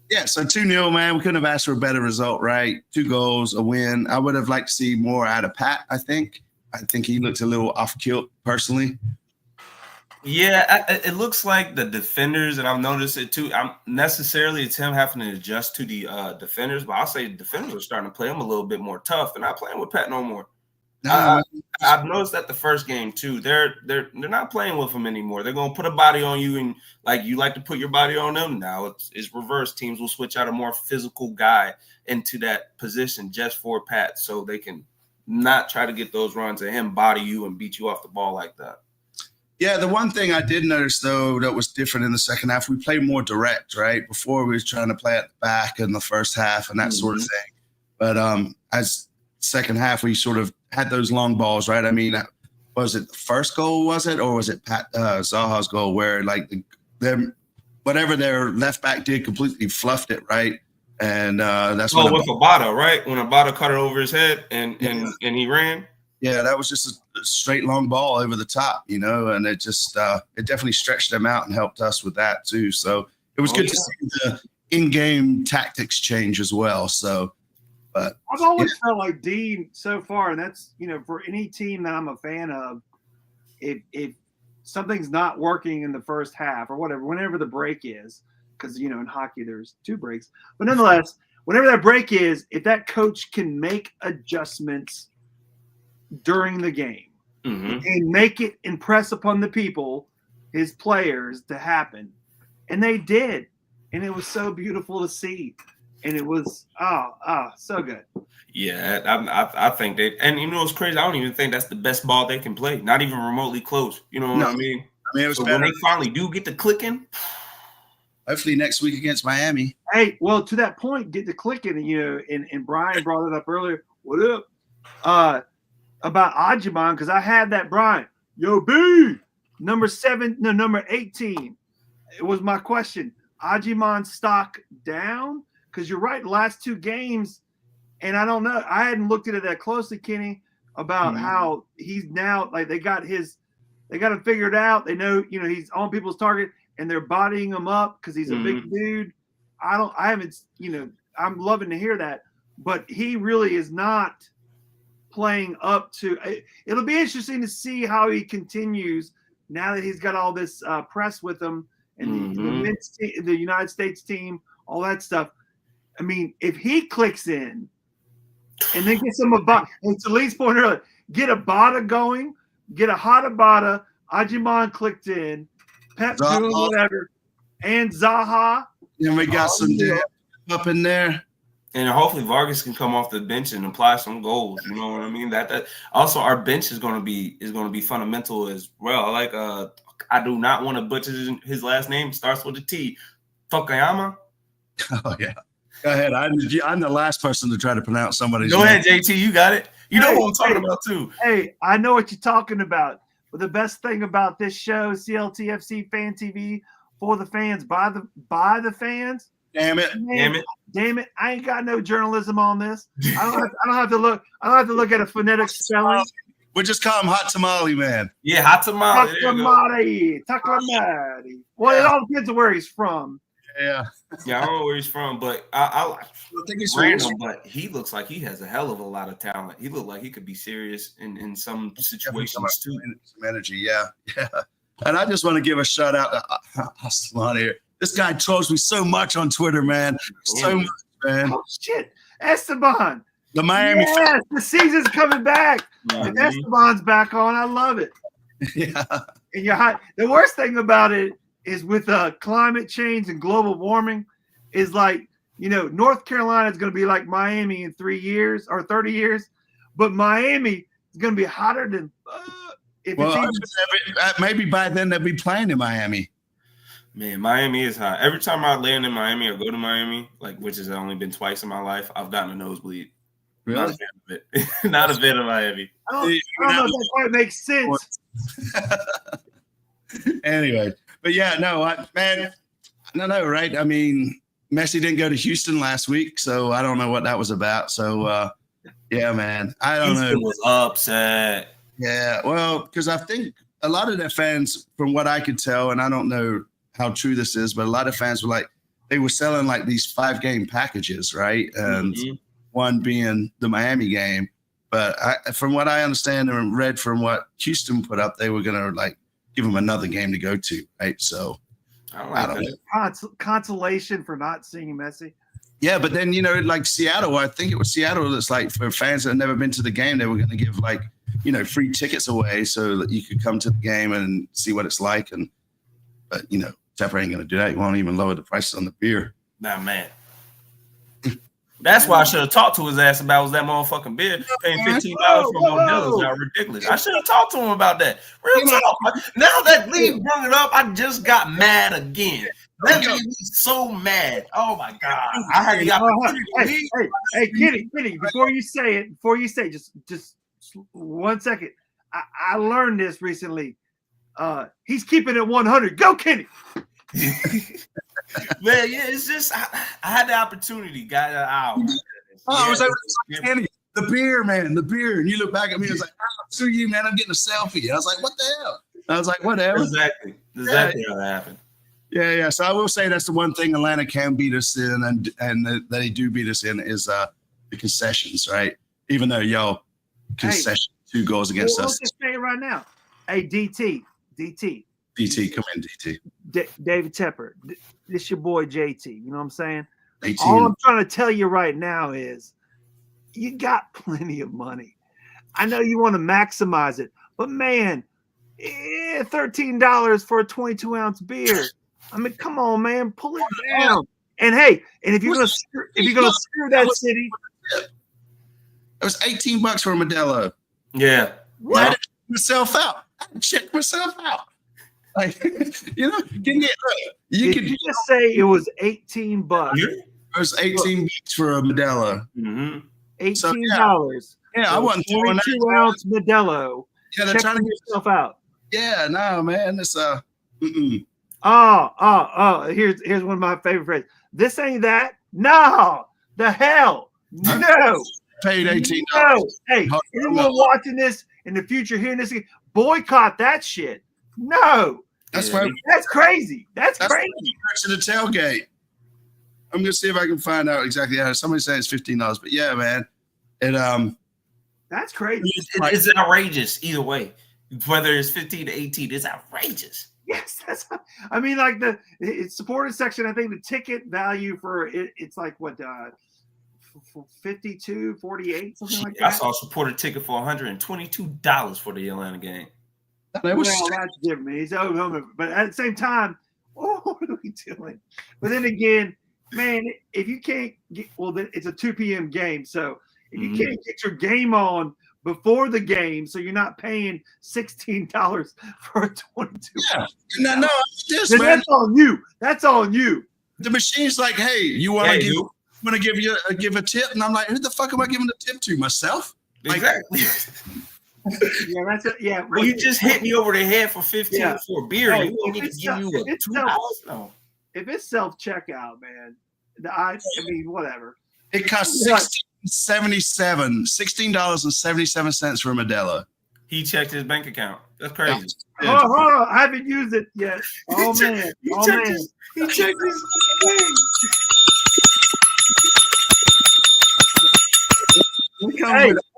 Yeah, so 2-0, man. We couldn't have asked for a better result, right? 2 goals, a win. I would have liked to see more out of Pat, I think. I think he looked a little off kilt personally. Yeah, it looks like the defenders, and I've noticed it too. It's him having to adjust to the defenders, but I'll say the defenders are starting to play him a little bit more tough. They're not playing with Pat no more. I've noticed that the first game too. They're not playing with him anymore. They're gonna put a body on you, and like you like to put your body on them. Now it's reverse. Teams will switch out a more physical guy into that position just for Pat, so they can not try to get those runs and him body you and beat you off the ball like that. Yeah, the one thing I did notice, though, that was different in the second half, we played more direct, right? Before we was trying to play at the back in the first half and that sort of thing. But as second half, we sort of had those long balls, right? I mean, was it the first goal, was it? Or was it Pat Zaha's goal where, like, whatever their left back did completely fluffed it, right? And that's with Abada, right? When Abada cut it over his head and he ran. Yeah, that was just a straight long ball over the top, you know, and it just it definitely stretched them out and helped us with that too. So it was good to see the in-game tactics change as well. So, but I've always felt like Dean so far, and that's, you know, for any team that I'm a fan of, if something's not working in the first half or whatever, whenever the break is, because, you know, in hockey there's 2 breaks, but nonetheless, whenever that break is, if that coach can make adjustments during the game and make it impress upon the people, his players, to happen, and they did, and it was so beautiful to see, and it was so good. Yeah, I think they, and you know what's crazy, I don't even think that's the best ball they can play, not even remotely close. You know what I mean? It was so better. When they finally do get to clicking, hopefully next week against Miami. Hey, well, to that point, get to clicking, you know, and Brian brought it up earlier. What up? About Ajiman, because I had that, Brian. Yo, B, number 18. It was my question. Ajiman stock down? Because you're right, the last 2 games, and I don't know. I hadn't looked at it that closely, Kenny, about how he's now, like, they got him figured out. They know, you know, he's on people's target, and they're bodying him up because he's a big dude. I haven't, you know, I'm loving to hear that, but he really is not playing up to. It'll be interesting to see how he continues now that he's got all this press with him and the United States team, all that stuff. I mean, if he clicks in and then get some Abada, and to Lee's point earlier, get Abada going, get a hot Abada, Ajiman clicked in, Pep doing whatever, and Zaha. And we got some up in there. And hopefully Vargas can come off the bench and apply some goals. You know what I mean? That also our bench is going to be fundamental as well. Like I do not want to butcher his last name. Starts with a T. Fukuyama. Oh yeah. Go ahead. I'm the last person to try to pronounce somebody's name. Go ahead, JT. You got it. You know what I'm talking about too. Hey, I know what you're talking about. But the best thing about this show, CLTFC Fan TV, for the fans, by the fans. Damn it! Damn it! I ain't got no journalism on this. I don't have to look. I don't have to look at a phonetic spelling. We just call him Hot Tamale Man. Yeah, Hot Tamale. Takamari. Well, it all depends on where he's from. Yeah. Yeah, I don't know where he's from, but I think he's random. But he looks like he has a hell of a lot of talent. He looked like he could be serious in some situations too. Some energy, yeah. And I just want to give a shout out to Aslan here. This guy trolls me so much on Twitter, man. So much, man. Oh, shit. Esteban. The Miami. Yes, the season's coming back. And Esteban's back on. I love it. Yeah. And you're hot. The worst thing about it is with climate change and global warming is like, you know, North Carolina is going to be like Miami in 3 years or 30 years. But Miami is going to be hotter than maybe by then they'll be playing in Miami. Man, Miami is hot. Every time I land in Miami or go to Miami, like which has only been twice in my life, I've gotten a nosebleed. Really? Not a fan of it. Not a fan of Miami. I don't know if that quite makes sense. Anyway, but yeah, no, man, I don't know, right? I mean, Messi didn't go to Houston last week, so I don't know what that was about. So, yeah, man, I don't know. Houston was upset. Yeah, well, because I think a lot of their fans, from what I could tell, and I don't know how true this is, but a lot of fans were like, they were selling like these 5-game packages, right? And one being the Miami game. But from what I understand and read from what Houston put up, they were gonna like give them another game to go to, right? So I don't know. Consolation for not seeing Messi. Yeah, but then like Seattle, I think it was Seattle that's like for fans that have never been to the game, they were going to give like free tickets away so that you could come to the game and see what it's like. But Tepper ain't going to do that. He won't even lower the prices on the beer. Nah, man. That's why I should have talked to his ass about was that motherfucking beer. Paying $15 for Modelo is not ridiculous. I should have talked to him about that. Real talk. Now that Lee brought it up, I just got mad again. That made me so mad. Oh my God. I had the opportunity. Hey, Kenny, before you say, just 1 second. I learned this recently. He's keeping it 100. Go, Kenny. Man, yeah, it's just I had the opportunity, got an hour. I was like, Kenny, the beer, man, the beer. And you look back at me and was like, screw you, man, I'm getting a selfie. I was like, what the hell? I was like, whatever. Exactly how that happened. Yeah. So I will say that's the one thing Atlanta can beat us in, and that they do beat us in is the concessions, right? Even though concession 2 goals against us. Let's just say it right now. Hey, DT, come in, DT. David Tepper, this your boy JT. You know what I'm saying? 18. All I'm trying to tell you right now is you got plenty of money. I know you want to maximize it, but man, $13 for a 22-ounce beer. I mean, come on, man, pull it down. And hey, and if you're gonna screw that city, it was $18 for a Modelo. Yeah, I had to check myself out. Like, you could just say it was $18. It was $18 for a Modelo. Mm-hmm. $18. Yeah, I wasn't throwing that. 22-ounce Modelo. Yeah, they're trying to get yourself out. Yeah, no, man, it's Here's one of my favorite phrases. This ain't that. No, the hell, no. Paid $18. No. Hey, anyone watching this in the future, hearing this, boycott that shit. No, that's right. That's crazy. That's crazy. To the tailgate. I'm gonna see if I can find out exactly how. Somebody saying it's $15, but yeah, man, that's crazy. It's outrageous either way. Whether it's 15 to 18, it's outrageous. Yes, I mean, like it's supported section. I think the ticket value for it's like what 52, 48, something like that. I saw a supported ticket for $122 for the Atlanta game. That's different. But at the same time, what are we doing? But then again, man, if you can't get, then it's a 2 p.m. game. So if you can't get your game on before the game, so you're not paying $16 for a 22. Yeah. No, that's on you. That's on you. The machine's like, hey, you want to give a tip? And I'm like, who the fuck am I giving the tip to? Myself? Exactly. Yeah, that's it. Yeah. Well, you just hit me over the head for 15 for a beer. You want me to give you a $2? No. If it's self-checkout, man, I mean, whatever. It costs $16.77 for a Modelo. He checked his bank account. That's crazy. Hold on. I haven't used it yet. Oh, man. He checked his thing.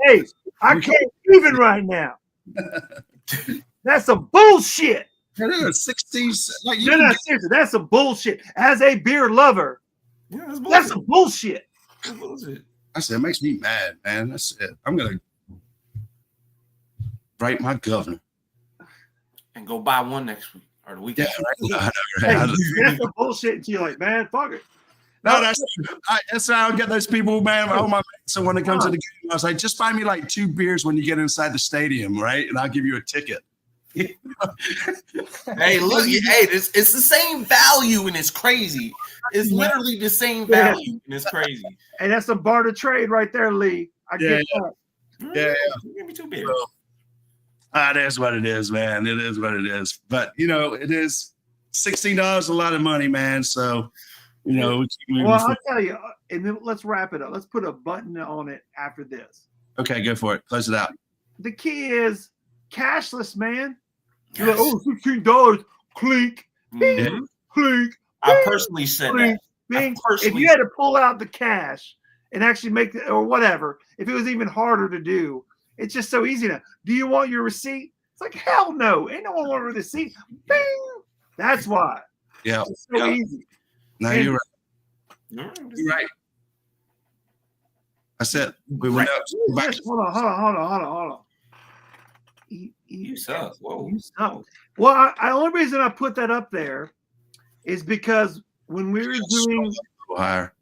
Hey, I can't even right now. That's some bullshit. That is 16. Like, seriously, that's some bullshit. As a beer lover, that's some bullshit. I said, it makes me mad, man. That's it. I'm going to write my governor. And go buy one next week or the weekend. Yeah, that's some bullshit until you're like, man, fuck it. No, that's how I get those people, man. All my mates. So when it comes to the game, I was like, just buy me like 2 beers when you get inside the stadium, right? And I'll give you a ticket. Hey, look, it's the same value and it's crazy. It's literally the same value and it's crazy. Hey, that's a barter trade right there, Lee. I get that. Yeah. Give me 2 beers. It is what it is, man. It is what it is. But it is $16 a lot of money, man. So we keep moving. Well, I'll tell you, and then let's wrap it up. Let's put a button on it after this. Okay, go for it. Close it out. The key is cashless, man. You're like, $16, clink, clink. I personally said that. Bing, if personally- you had to pull out the cash and actually make it or whatever, if it was even harder to do, it's just so easy now. Do you want your receipt? It's like, hell no. Ain't no one want a receipt. Bing. That's why. Yeah. It's so easy. No, And- you're right. You're right. That's it. We went out. Yes, hold on. You suck. Whoa. You suck. Well, the only reason I put that up there is because when we were doing, A little higher.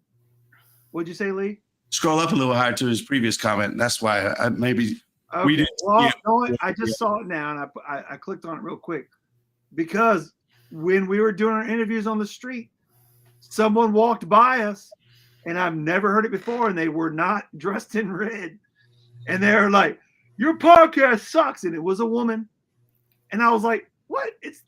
what'd you say, Lee? Scroll up a little higher to his previous comment. That's why I maybe Okay. did- Well, yeah. no, I just saw it now, and I clicked on it real quick because when we were doing our interviews on the street, someone walked by us, and I've never heard it before, and they were not dressed in red, and they were like, "Your podcast sucks," and it was a woman, and I was like, "What? It's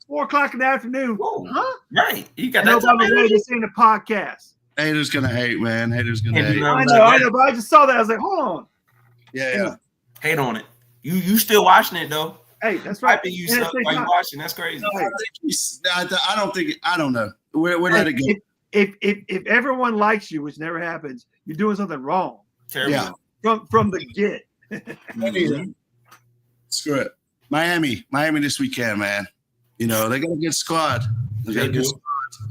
4:00 in the afternoon, Whoa. huh?" Right. You got And that. by the way, this ain't a podcast. haters gonna hate, man. Haters gonna Hey, hate. no. I know, but I just saw that. I was like, "Hold on, Yeah. Hate on it. You still watching it though? hey, that's right." Right. You And suck it's while you not- watching. That's crazy. I don't think. I don't know. We'll let it go. If everyone likes you, which never happens, you're doing something wrong Terrible. Yeah. from the get. Screw it. Miami this weekend, man. You know, they got a good squad. They got a They good do. squad.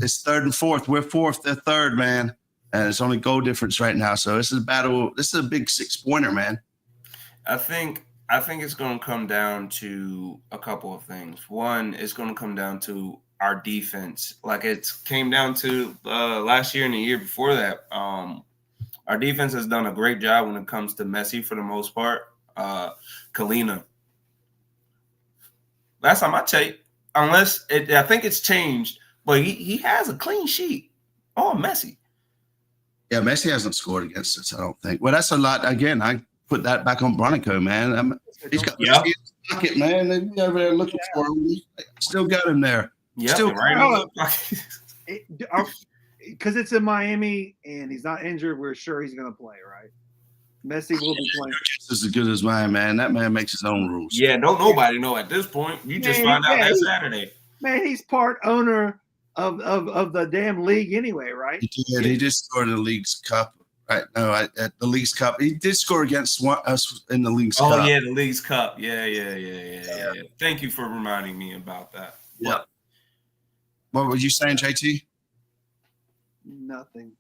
It's third and fourth. We're fourth, they're third, man. And it's only goal difference right now. So this is a battle. This is a big 6-pointer, man. I think it's going to come down to a couple of things. One, it's going to come down to our defense. Like it came down to last year and the year before that. Our defense has done a great job when it comes to Messi for the most part. Kalina. Last time I checked, I think it's changed, but he has a clean sheet. Oh, Messi. Yeah, Messi hasn't scored against us, I don't think. Well, that's a lot. Again, I put that back on Bronico, man. He's got Yeah. Messi in his pocket, man. They be over there looking for him. Still got him there. Yeah, Still- right on the Because it's in Miami and he's not injured, we're sure he's going to play, right? Messi will be playing. Just as good as mine, man. That man makes his own rules. Yeah, don't nobody know at this point. You just Man, find out yeah, that he- Saturday. Man, he's part owner of the damn league anyway, right? He did. He just scored in the League's Cup. Right? No, at the League's Cup. He did score against us in the League's Cup. Oh yeah, the League's Cup. Yeah. Thank you for reminding me about that. Yeah. What were you saying, JT? Nothing.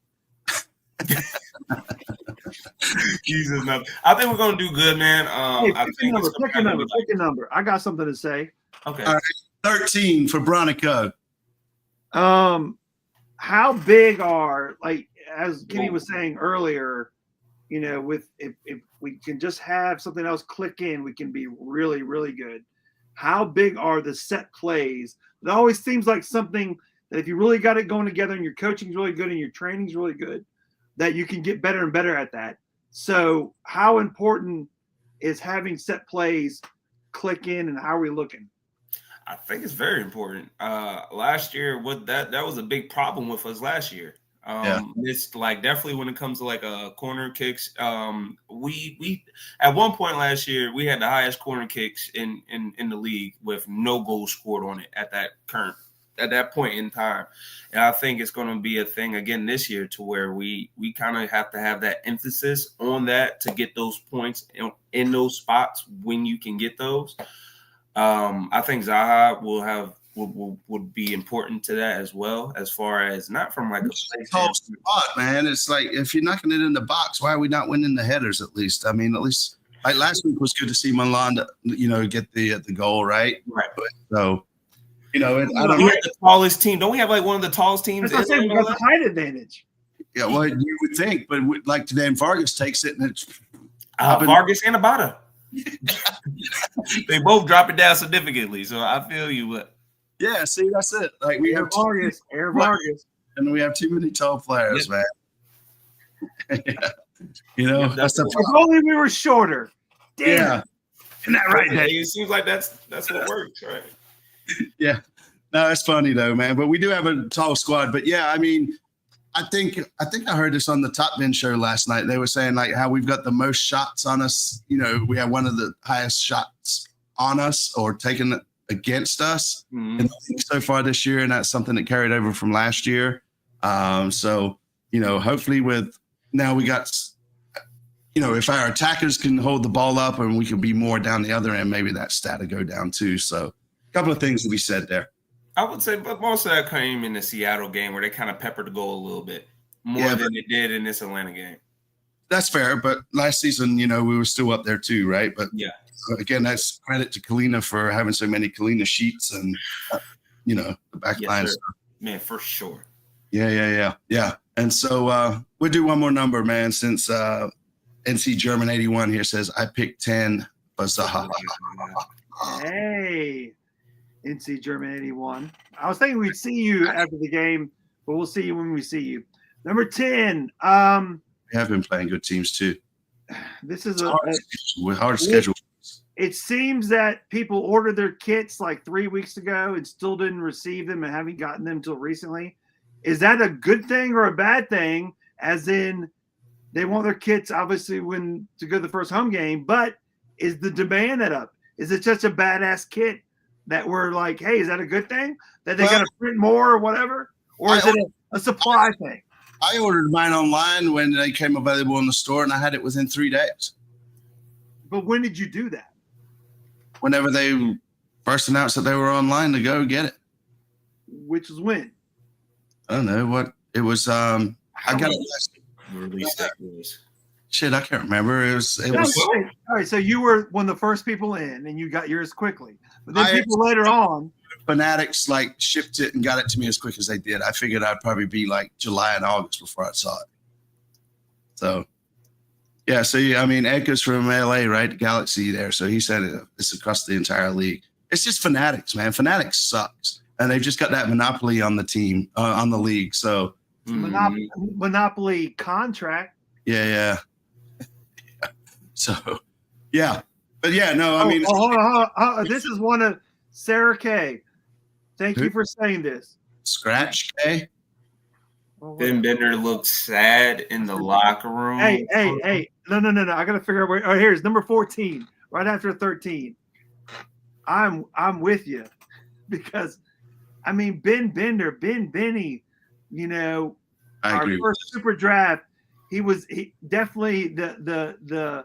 Jesus, nothing. I think we're gonna do good, man. Hey, I pick a think number. it's gonna Pick a number. Pick a number. I got something to say. Okay. All right. 13 for Bronico. How big are, like, as Kenny was saying earlier, you know, with if we can just have something else click in, we can be really, really good. How big are the set plays? It always seems like something that if you really got it going together and your coaching's really good and your training's really good, that you can get better and better at that. So how important is having set plays click in, and how are we looking? I think it's very important. Last year, that was a big problem with us last year. It's like definitely when it comes to like corner kicks. We at one point last year we had the highest corner kicks in the league with no goals scored on it at that point in time. And I think it's going to be a thing again this year to where we kind of have to have that emphasis on that to get those points in those spots when you can get those. I think Zaha would be important to that as well, as far as not from like a play Tough standpoint. spot, man. It's like if you're knocking it in the box, why are we not winning the headers at least? I mean, at least like last week was good to see Milan, get the goal, right? Right. So, I don't We know. have the tallest team. Don't we have like one of the tallest teams? That's what I'm saying. We got the height advantage. Yeah, well, you would think, but like today, Vargas takes it and it's Vargas and Abada. They both drop it down significantly. So I feel you, but yeah. See, that's it. Like we have Vargas, Air Vargas. and we have too many tall players, man. Yeah. That's the If only we were shorter. Damn. yeah. Isn't that right, Dave? it seems like that's what works, right? Yeah. No, it's funny though, man. But we do have a tall squad. But yeah, I mean, I think I heard this on the Top Men show last night. They were saying like how we've got the most shots on us. We have one of the highest shots on us or taken against us in the league so far this year, and that's something that carried over from last year. So, hopefully now we got, if our attackers can hold the ball up and we can be more down the other end, maybe that stat will go down too. So a couple of things to be said there. I would say, but most of that came in the Seattle game where they kind of peppered the goal a little bit more than it did in this Atlanta game. That's fair, but last season, we were still up there too, right? But yeah, again, that's credit to Kalina for having so many Kalina sheets and the back line. Man, for sure. Yeah. And so we'll do one more number, man, since NC German 81 here says I picked 10 for Zaha. Hey, NC German 81. I was thinking we'd see you after the game, but we'll see you when we see you. Number 10. We have been playing good teams too. This is hard schedule. It seems that people ordered their kits like 3 weeks ago and still didn't receive them and haven't gotten them until recently. Is that a good thing or a bad thing? As in, they want their kits obviously to go to the first home game, but is the demand that up? Is it just a badass kit that we're like, hey, is that a good thing that they got to print more or whatever? Or is it a supply thing? I ordered mine online when they came available in the store, and I had it within 3 days. But when did you do that? Whenever they first announced that they were online to go get it. Which was when? I don't know what it was. I got it last release that was. Shit, I can't remember. It was. All right, so you were one of the first people in, and you got yours quickly. But then people later on, Fanatics shipped it and got it to me as quick as they did. I figured I'd probably be like July and August before I saw it. So, yeah. So Edgar's from LA, right? Galaxy there. So he said it's across the entire league. It's just Fanatics, man. Fanatics sucks, and they've just got that monopoly on the team, on the league. So monopoly contract. Yeah. So, yeah. But yeah, no, hold on. This is one of Sarah K. Thank you for saying this. Scratch K. Ben Bender looks sad in the locker room. Hey. No. I gotta figure out where. Oh, here's number 14, right after 13. I'm with you because Ben Bender, Ben Benny, I agree. Our first super draft, he definitely the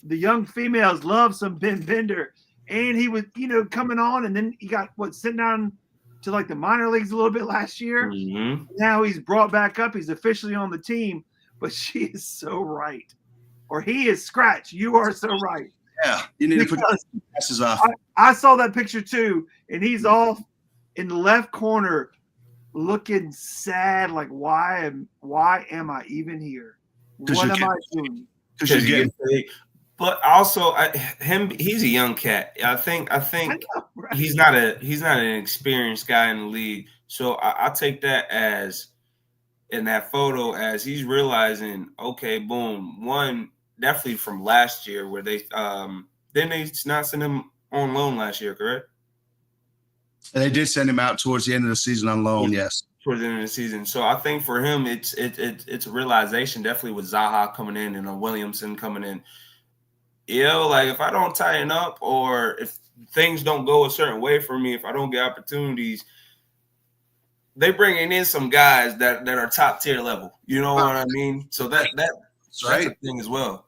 young females love some Ben Bender, and he was coming on, and then he got sent down to the minor leagues a little bit last year. Mm-hmm. Now he's brought back up. He's officially on the team, but she is so right, or he is Scratch. You are so right. Yeah, you need to put your glasses off. I saw that picture too, and he's off in the left corner, looking sad. Like, why am I even here? What am I doing? Because you get paid. But also, he's a young cat. I think know, right? he's not an experienced guy in the league. So I take that as in that photo as he's realizing, okay, boom, one definitely from last year where they didn't they not send him on loan last year, correct? They did send him out towards the end of the season on loan, yes. Towards the end of the season. So I think for him, it's a realization, definitely with Zaha coming in and Williamson coming in. If I don't tighten up or if things don't go a certain way for me, if I don't get opportunities, they bringing in some guys that are top tier level. You know what I mean? So that's right. A thing as well.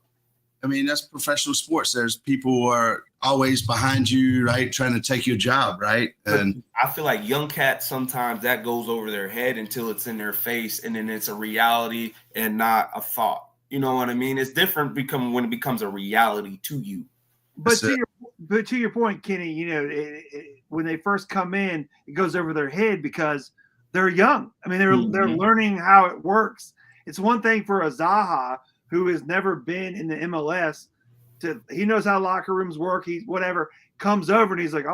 That's professional sports. There's people who are always behind you, right, trying to take your job, right? And I feel like young cats, sometimes that goes over their head until it's in their face, and then it's a reality and not a thought. You know what I mean? It's different when it becomes a reality to you. But to your point, Kenny, when they first come in, it goes over their head because they're young. They're learning how it works. It's one thing for a Zaha who has never been in the MLS. He knows how locker rooms work. He comes over and he's like,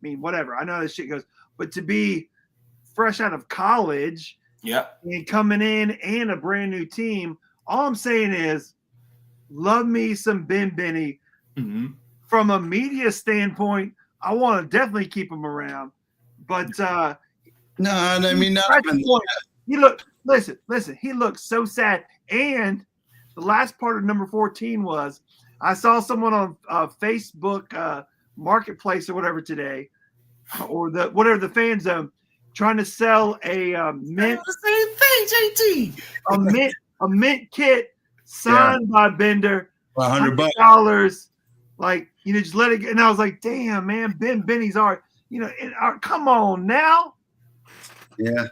whatever. I know how this shit goes. But to be fresh out of college, and coming in and a brand new team, all I'm saying is, love me some Ben Benny. Mm-hmm. From a media standpoint, I want to definitely keep him around. But he looked. Listen. He looked so sad. And the last part of number 14 was, I saw someone on Facebook Marketplace or whatever today, or whatever the fan zone, trying to sell a mint, The same thing, JT. a mint kit signed by Bender, $100. $100. Like, just let it. And I was like, damn, man, Benny's art. Come on now. Yeah.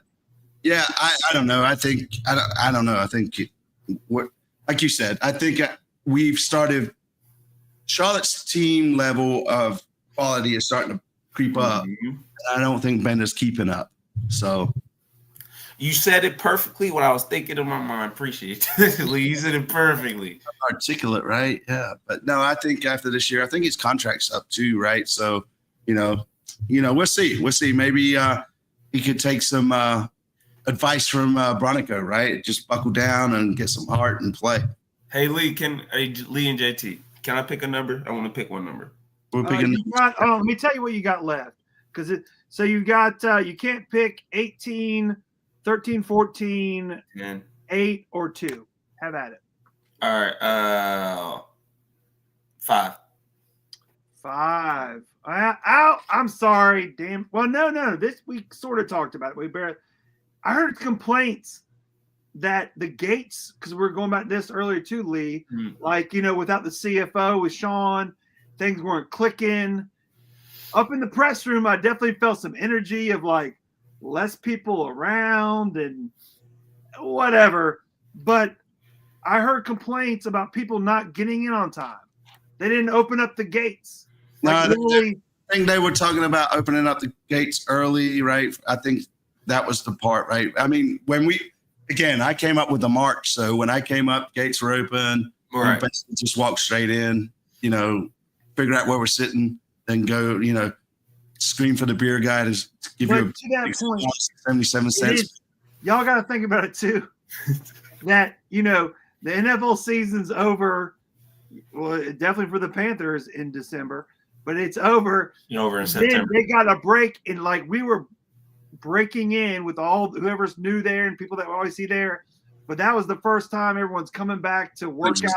I don't know. I don't know. I think what, like you said, I think we've started. Charlotte's team level of quality is starting to creep up. Mm-hmm. I don't think Bender's keeping up. So you said it perfectly. What I was thinking in my mind. Appreciate it. You said it perfectly. Articulate, right? Yeah. But no, I think after this year, I think his contract's up too, right? So, we'll see. We'll see. Maybe he could take some advice from Bronico, right? Just buckle down and get some heart and play. Hey, Lee and JT, can I pick a number? I want to pick one number. We're picking. Let me tell you what you got left. So you got, you can't pick 18, 13, 14, 10. 8, or 2. Have at it. All right. 5. 5. I'm sorry. Damn. Well, no. This we sort of talked about it. I heard complaints that the gates, because we were going about this earlier too, Lee. Like, without the CFO with Sean, things weren't clicking. Up in the press room, I definitely felt some energy of like less people around and whatever. But I heard complaints about people not getting in on time. They didn't open up the gates. Like, I think they were talking about opening up the gates early, right? I think that was the part, right? I mean, I came up with the march. So when I came up, gates were open. Right. Just walk straight in, figure out where we're sitting, then go, scream for the beer guy to give you to that point, 77 cents. Y'all got to think about it too. That, the NFL season's over. Well, definitely for the Panthers in December, but it's over. Over in September. They got a break, and like we were breaking in with all whoever's new there and people that we always see there. But that was the first time everyone's coming back to work out.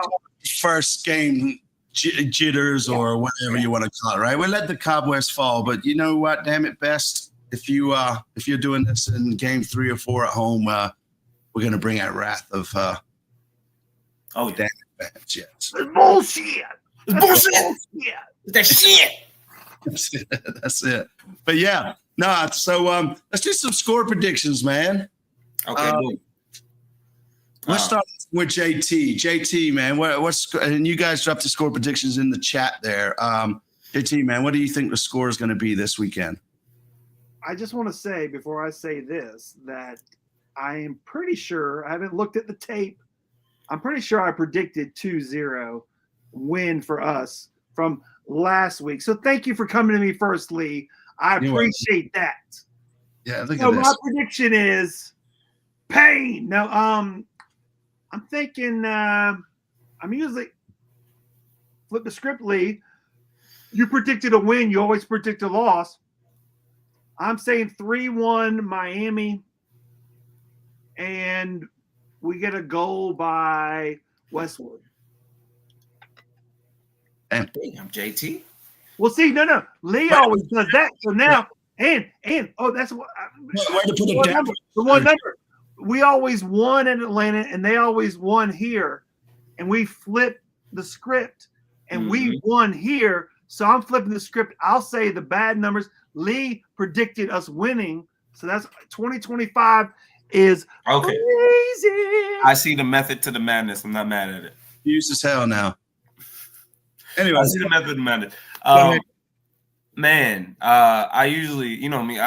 First game jitters or whatever you want to call it, right? We let the cobwebs fall, but you know what? Damn it, best if you're doing this in game 3 or 4 at home, we're gonna bring out wrath of. Damn it, fans, yes. It's bullshit. It's bullshit. That shit. That's it. But yeah, no. So let's do some score predictions, man. Okay. Let's start with JT. JT, man, what's and you guys dropped the score predictions in the chat there. JT, man, what do you think the score is going to be this weekend? I just want to say before I say this that I am pretty sure, I haven't looked at the tape. I'm pretty sure I predicted 2-0 win for us from last week. So thank you for coming to me first, Lee. I appreciate that. Yeah, look so at this. My prediction is pain. No, I'm thinking I'm usually flip the script, Lee. You predicted a win. You always predict a loss. I'm saying 3-1 Miami, and we get a goal by Westwood. Damn, JT. Well, see, no. Lee always does that. So now, and that's what. Way to put it down. The one number. We always won in Atlanta, and they always won here, and we flipped the script, and we won here. So I'm flipping the script. I'll say the bad numbers. Lee predicted us winning, so that's 2025 is okay. Crazy. I see the method to the madness. I'm not mad at it. Used as hell now. Anyway, I see the method to the madness. Man, I usually, me,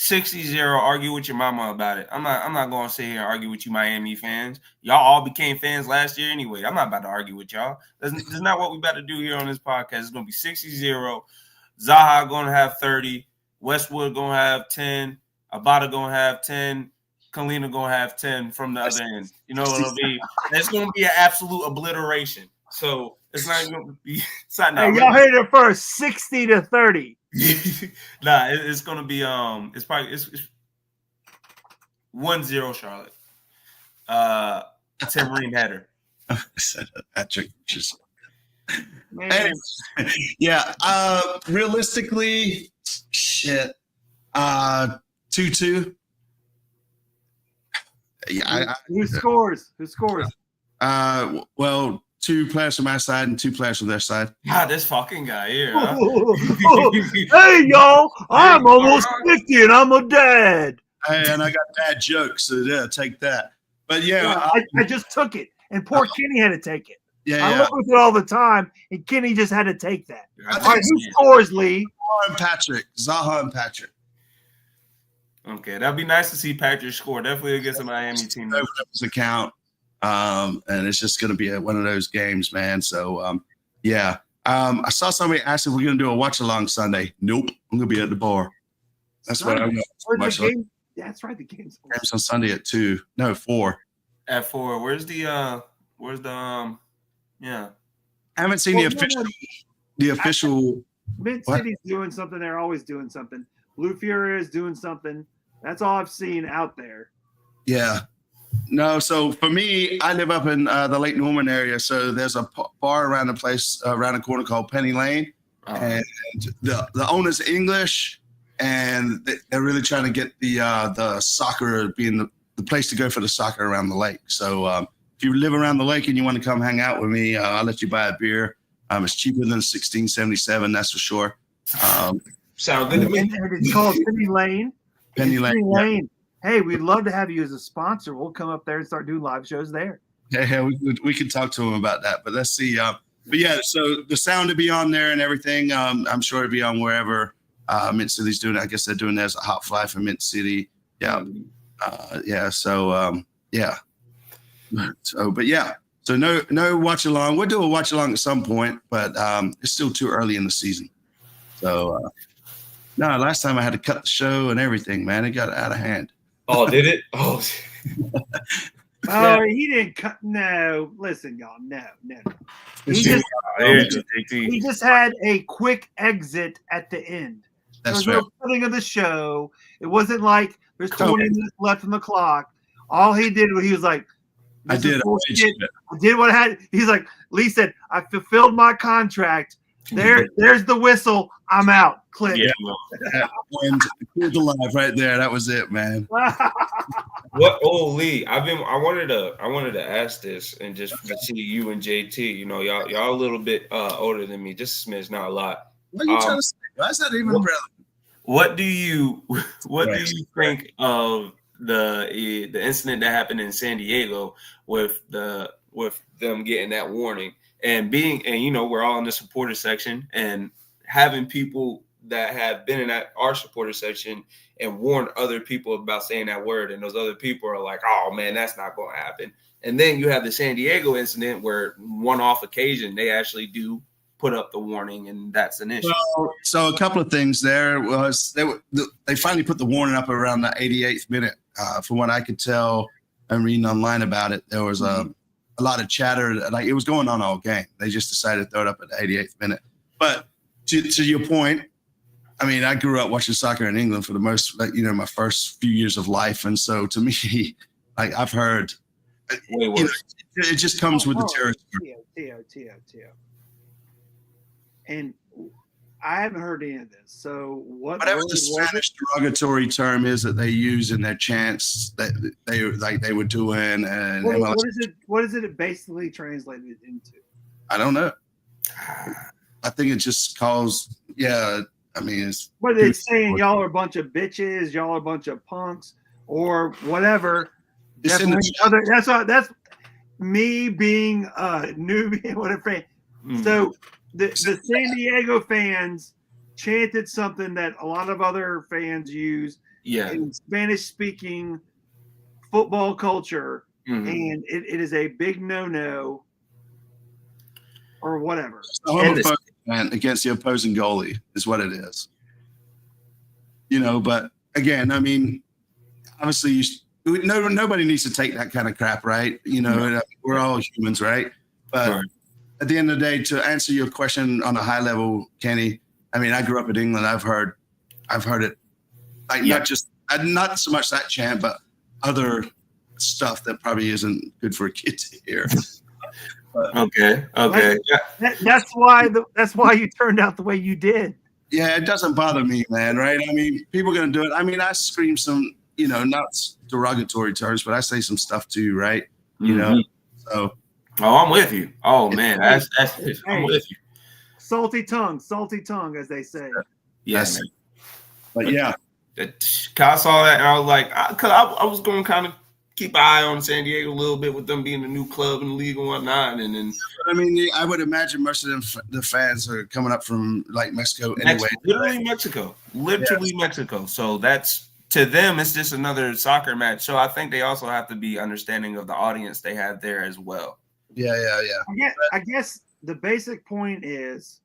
60-0, argue with your mama about it. I'm not going to sit here and argue with you Miami fans. Y'all all became fans last year anyway. I'm not about to argue with y'all. That's not what we about to do here on this podcast. It's going to be 60-0. Zaha going to have 30. Westwood going to have 10. Abada going to have 10. Kalina going to have 10 from the other end. You know what it'll be? It's going to be an absolute obliteration. So it's not going to be. Y'all heard it first, 60-30. Nah, it's going to be it's probably it's 1-0 Charlotte. Tim Ream header. Patrick just. Anyway, yeah. Realistically, shit. 2-2. Yeah, Who scores? Who scores? well, 2 players from our side and 2 players from their side. God, this fucking guy here. Huh? Hey, y'all! I'm almost 50 and I'm a dad. Hey, and I got bad jokes, so yeah, take that. But yeah, I just took it, and poor Kenny had to take it. I yeah. live with it all the time, and Kenny just had to take that. I All right, think who scores, Lee? Zaha and Patrick. Okay, that'd be nice to see Patrick score. Definitely against the Miami team. Over his account, and it's just going to be one of those games, man. So, yeah. I saw somebody ask if we're going to do a watch along Sunday. Nope, I'm going to be at the bar. That's what I'm going to do. That's right. The game's on Sunday at 2. No, 4. At 4. Where's the yeah. I haven't seen the official. Mint What? City's doing something. They're always doing something. Blue Fury is doing something. That's all I've seen out there. Yeah. No, so for me, I live up in the Lake Norman area. So there's a bar around the place, around the corner called Penny Lane. And the owner's English, and they're really trying to get the soccer being the place to go for the soccer around the lake. So if you live around the lake and you want to come hang out with me, I'll let you buy a beer. It's cheaper than $16.77, that's for sure. Sound good to me. And it's called Penny Lane. Penny Lane. Lane. Hey, we'd love to have you as a sponsor. We'll come up there and start doing live shows there. Yeah, we could talk to him about that. But let's see. But yeah, so the sound to be on there and everything. I'm sure it'll be on wherever Mint City's doing it. I guess they're doing it as a hot fly for Mint City. Yeah. Yeah. So yeah. So but yeah. So no watch along. We'll do a watch along at some point, but it's still too early in the season. So no, last time I had to cut the show and everything, man. It got out of hand. Oh, did it? Oh. Oh, he didn't cut. No, listen, y'all. No. He just had a quick exit at the end. That's there was no cutting of the show. It wasn't like there's 20 minutes left on the clock. All he did was he was like, I did what I had. He's like, Lee said, I fulfilled my contract. There's the whistle. I'm out. Click. Yeah. And the live right there. That was it, man. What? Oh, Lee, I wanted to ask this and just to see you and JT. You know, y'all a little bit older than me, just a smidge, not a lot. What are you trying to say? Why is that even relevant? What do you think of the incident that happened in San Diego with them getting that warning and you know, we're all in the supporter section and having people that have been in our supporter section and warned other people about saying that word, and those other people are like, oh man, that's not going to happen. And then you have the San Diego incident where one-off occasion they actually do put up the warning, and that's an issue. So a couple of things there was they finally put the warning up around the 88th minute. From what I could tell and reading online about it, there was a lot of chatter. Like it was going on all game. They just decided to throw it up at the 88th minute. But to your point, I mean, I grew up watching soccer in England for the most, my first few years of life, and so to me, like I've heard, way worse. It just comes with the territory. Tio. And I haven't heard any of this. So whatever the Spanish derogatory term is that they use in their chants that they were doing, and what is it basically translated into? I don't know. I think it just calls. Yeah, I mean, it's what are they saying? Y'all are a bunch of bitches. Y'all are a bunch of punks, or whatever. That's me being a newbie, whatever. So the San Diego fans chanted something that a lot of other fans use in Spanish-speaking football culture, and it is a big no-no or whatever. Against the opposing goalie is what it is. But again, I mean, obviously, nobody needs to take that kind of crap, right? We're all humans, right? But at the end of the day, to answer your question on a high level, Kenny, I mean, I grew up in England. I've heard it, like not so much that chant, but other stuff that probably isn't good for a kid to hear. Okay. That's why you turned out the way you did. Yeah, it doesn't bother me, man. Right? I mean, people are gonna do it. I mean, I scream some, not derogatory terms, but I say some stuff too, right? You know, so. Oh, I'm with you. Oh man, that's I'm with you. Salty tongue, as they say. Yes, but yeah. I saw that and I was like, because I was going to kind of keep an eye on San Diego a little bit with them being a new club in the league and whatnot. And then, I mean, I would imagine most of them, the fans are coming up from like Mexico anyway. Literally Mexico. So that's, to them, it's just another soccer match. So I think they also have to be understanding of the audience they have there as well. Yeah. I guess the basic point is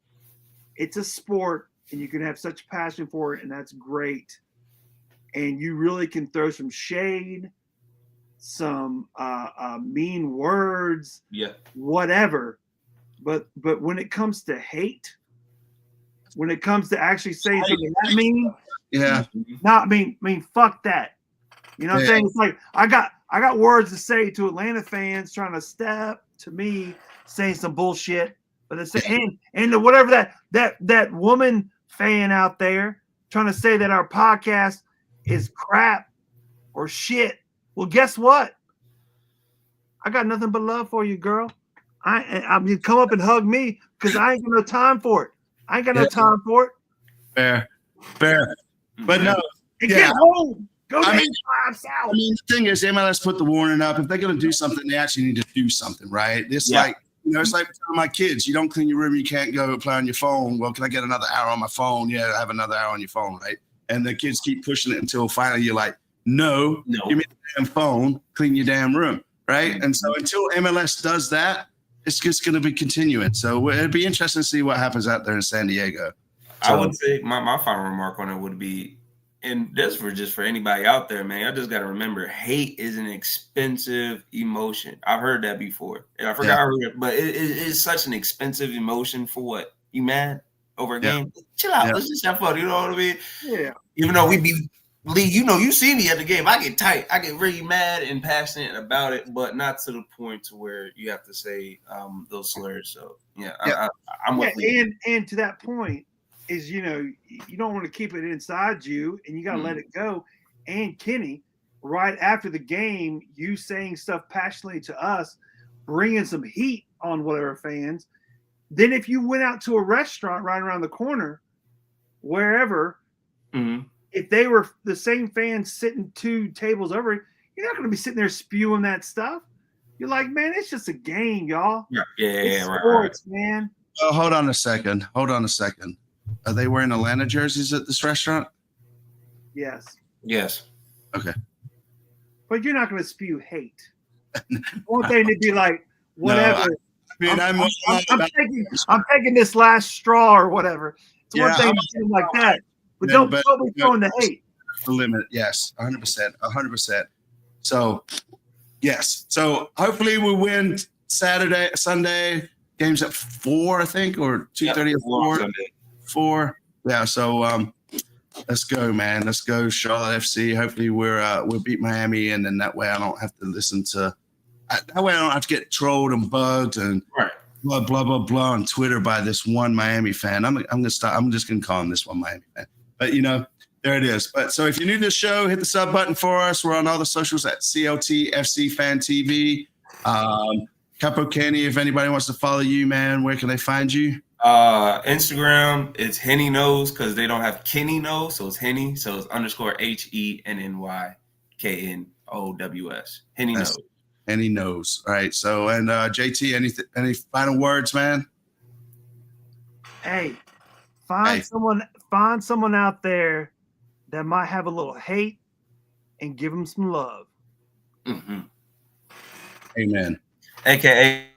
it's a sport and you can have such passion for it, and that's great. And you really can throw some shade, some mean words, whatever. But when it comes to hate, when it comes to actually saying something that mean, not mean, fuck that. You know what I'm saying? It's like I got words to say to Atlanta fans trying to step to me saying some bullshit, but it's and whatever that woman fan out there trying to say that our podcast is crap or shit. Well, guess what? I got nothing but love for you, girl. I mean, come up and hug me because I ain't got no time for it. I ain't got no time for it. Fair. But no. Get home. Go I mean, the thing is, MLS put the warning up. If they're going to do something, they actually need to do something, right? It's like, it's like telling my kids, you don't clean your room, you can't go play on your phone. Well, can I get another hour on my phone? Yeah, I have another hour on your phone, right? And the kids keep pushing it until finally you're like, no, give me the damn phone, clean your damn room, right? And so until MLS does that, it's just going to be continuing. So it'd be interesting to see what happens out there in San Diego. I would say my final remark on it would be, and this for just for anybody out there, man, I just got to remember, hate is an expensive emotion. I've heard that before. And I forgot, I heard it, but it is such an expensive emotion for what? You mad over a game? Chill out. Let's just have fun. You know what I mean? Yeah. Even though we be, Lee, you see me at the game. I get tight. I get really mad and passionate about it, but not to the point to where you have to say those slurs. So, I'm with you. And to that point, is you don't want to keep it inside you and you got to let it go. And Kenny, right after the game, you saying stuff passionately to us, bringing some heat on whatever fans. Then if you went out to a restaurant right around the corner, wherever, if they were the same fans sitting 2 tables over, you're not going to be sitting there spewing that stuff. You're like, man, it's just a game, y'all. It's sports, man. Oh, hold on a second. Are they wearing Atlanta jerseys at this restaurant? Yes. Okay. But you're not going to spew hate. One thing to be like, whatever. No, I'm taking this last straw or whatever. It's one thing to do like that, but don't be throwing the hate. The limit, yes, 100%. So, yes. So hopefully we win Sunday. Games at 4, I think, or 2:30 or 4. 4. Yeah, so let's go, man. Let's go, Charlotte FC. Hopefully we'll beat Miami, and then that way I don't have to listen to that way I don't have to get trolled and bugged and blah blah blah blah on Twitter by this one Miami fan. I'm just gonna call him this one Miami fan. But there it is. But so if you're new to the show, hit the sub button for us. We're on all the socials at CLT FC Fan TV. Capo Kenny, if anybody wants to follow you, man, where can they find you? Instagram, it's Henny Knows because they don't have Kenny Knows, so it's Henny, so it's _HENNYKNOWS. Henny Knows. Henny Knows. All right. So and JT, any final words, man? Hey, find someone out there that might have a little hate and give them some love. Amen. AKA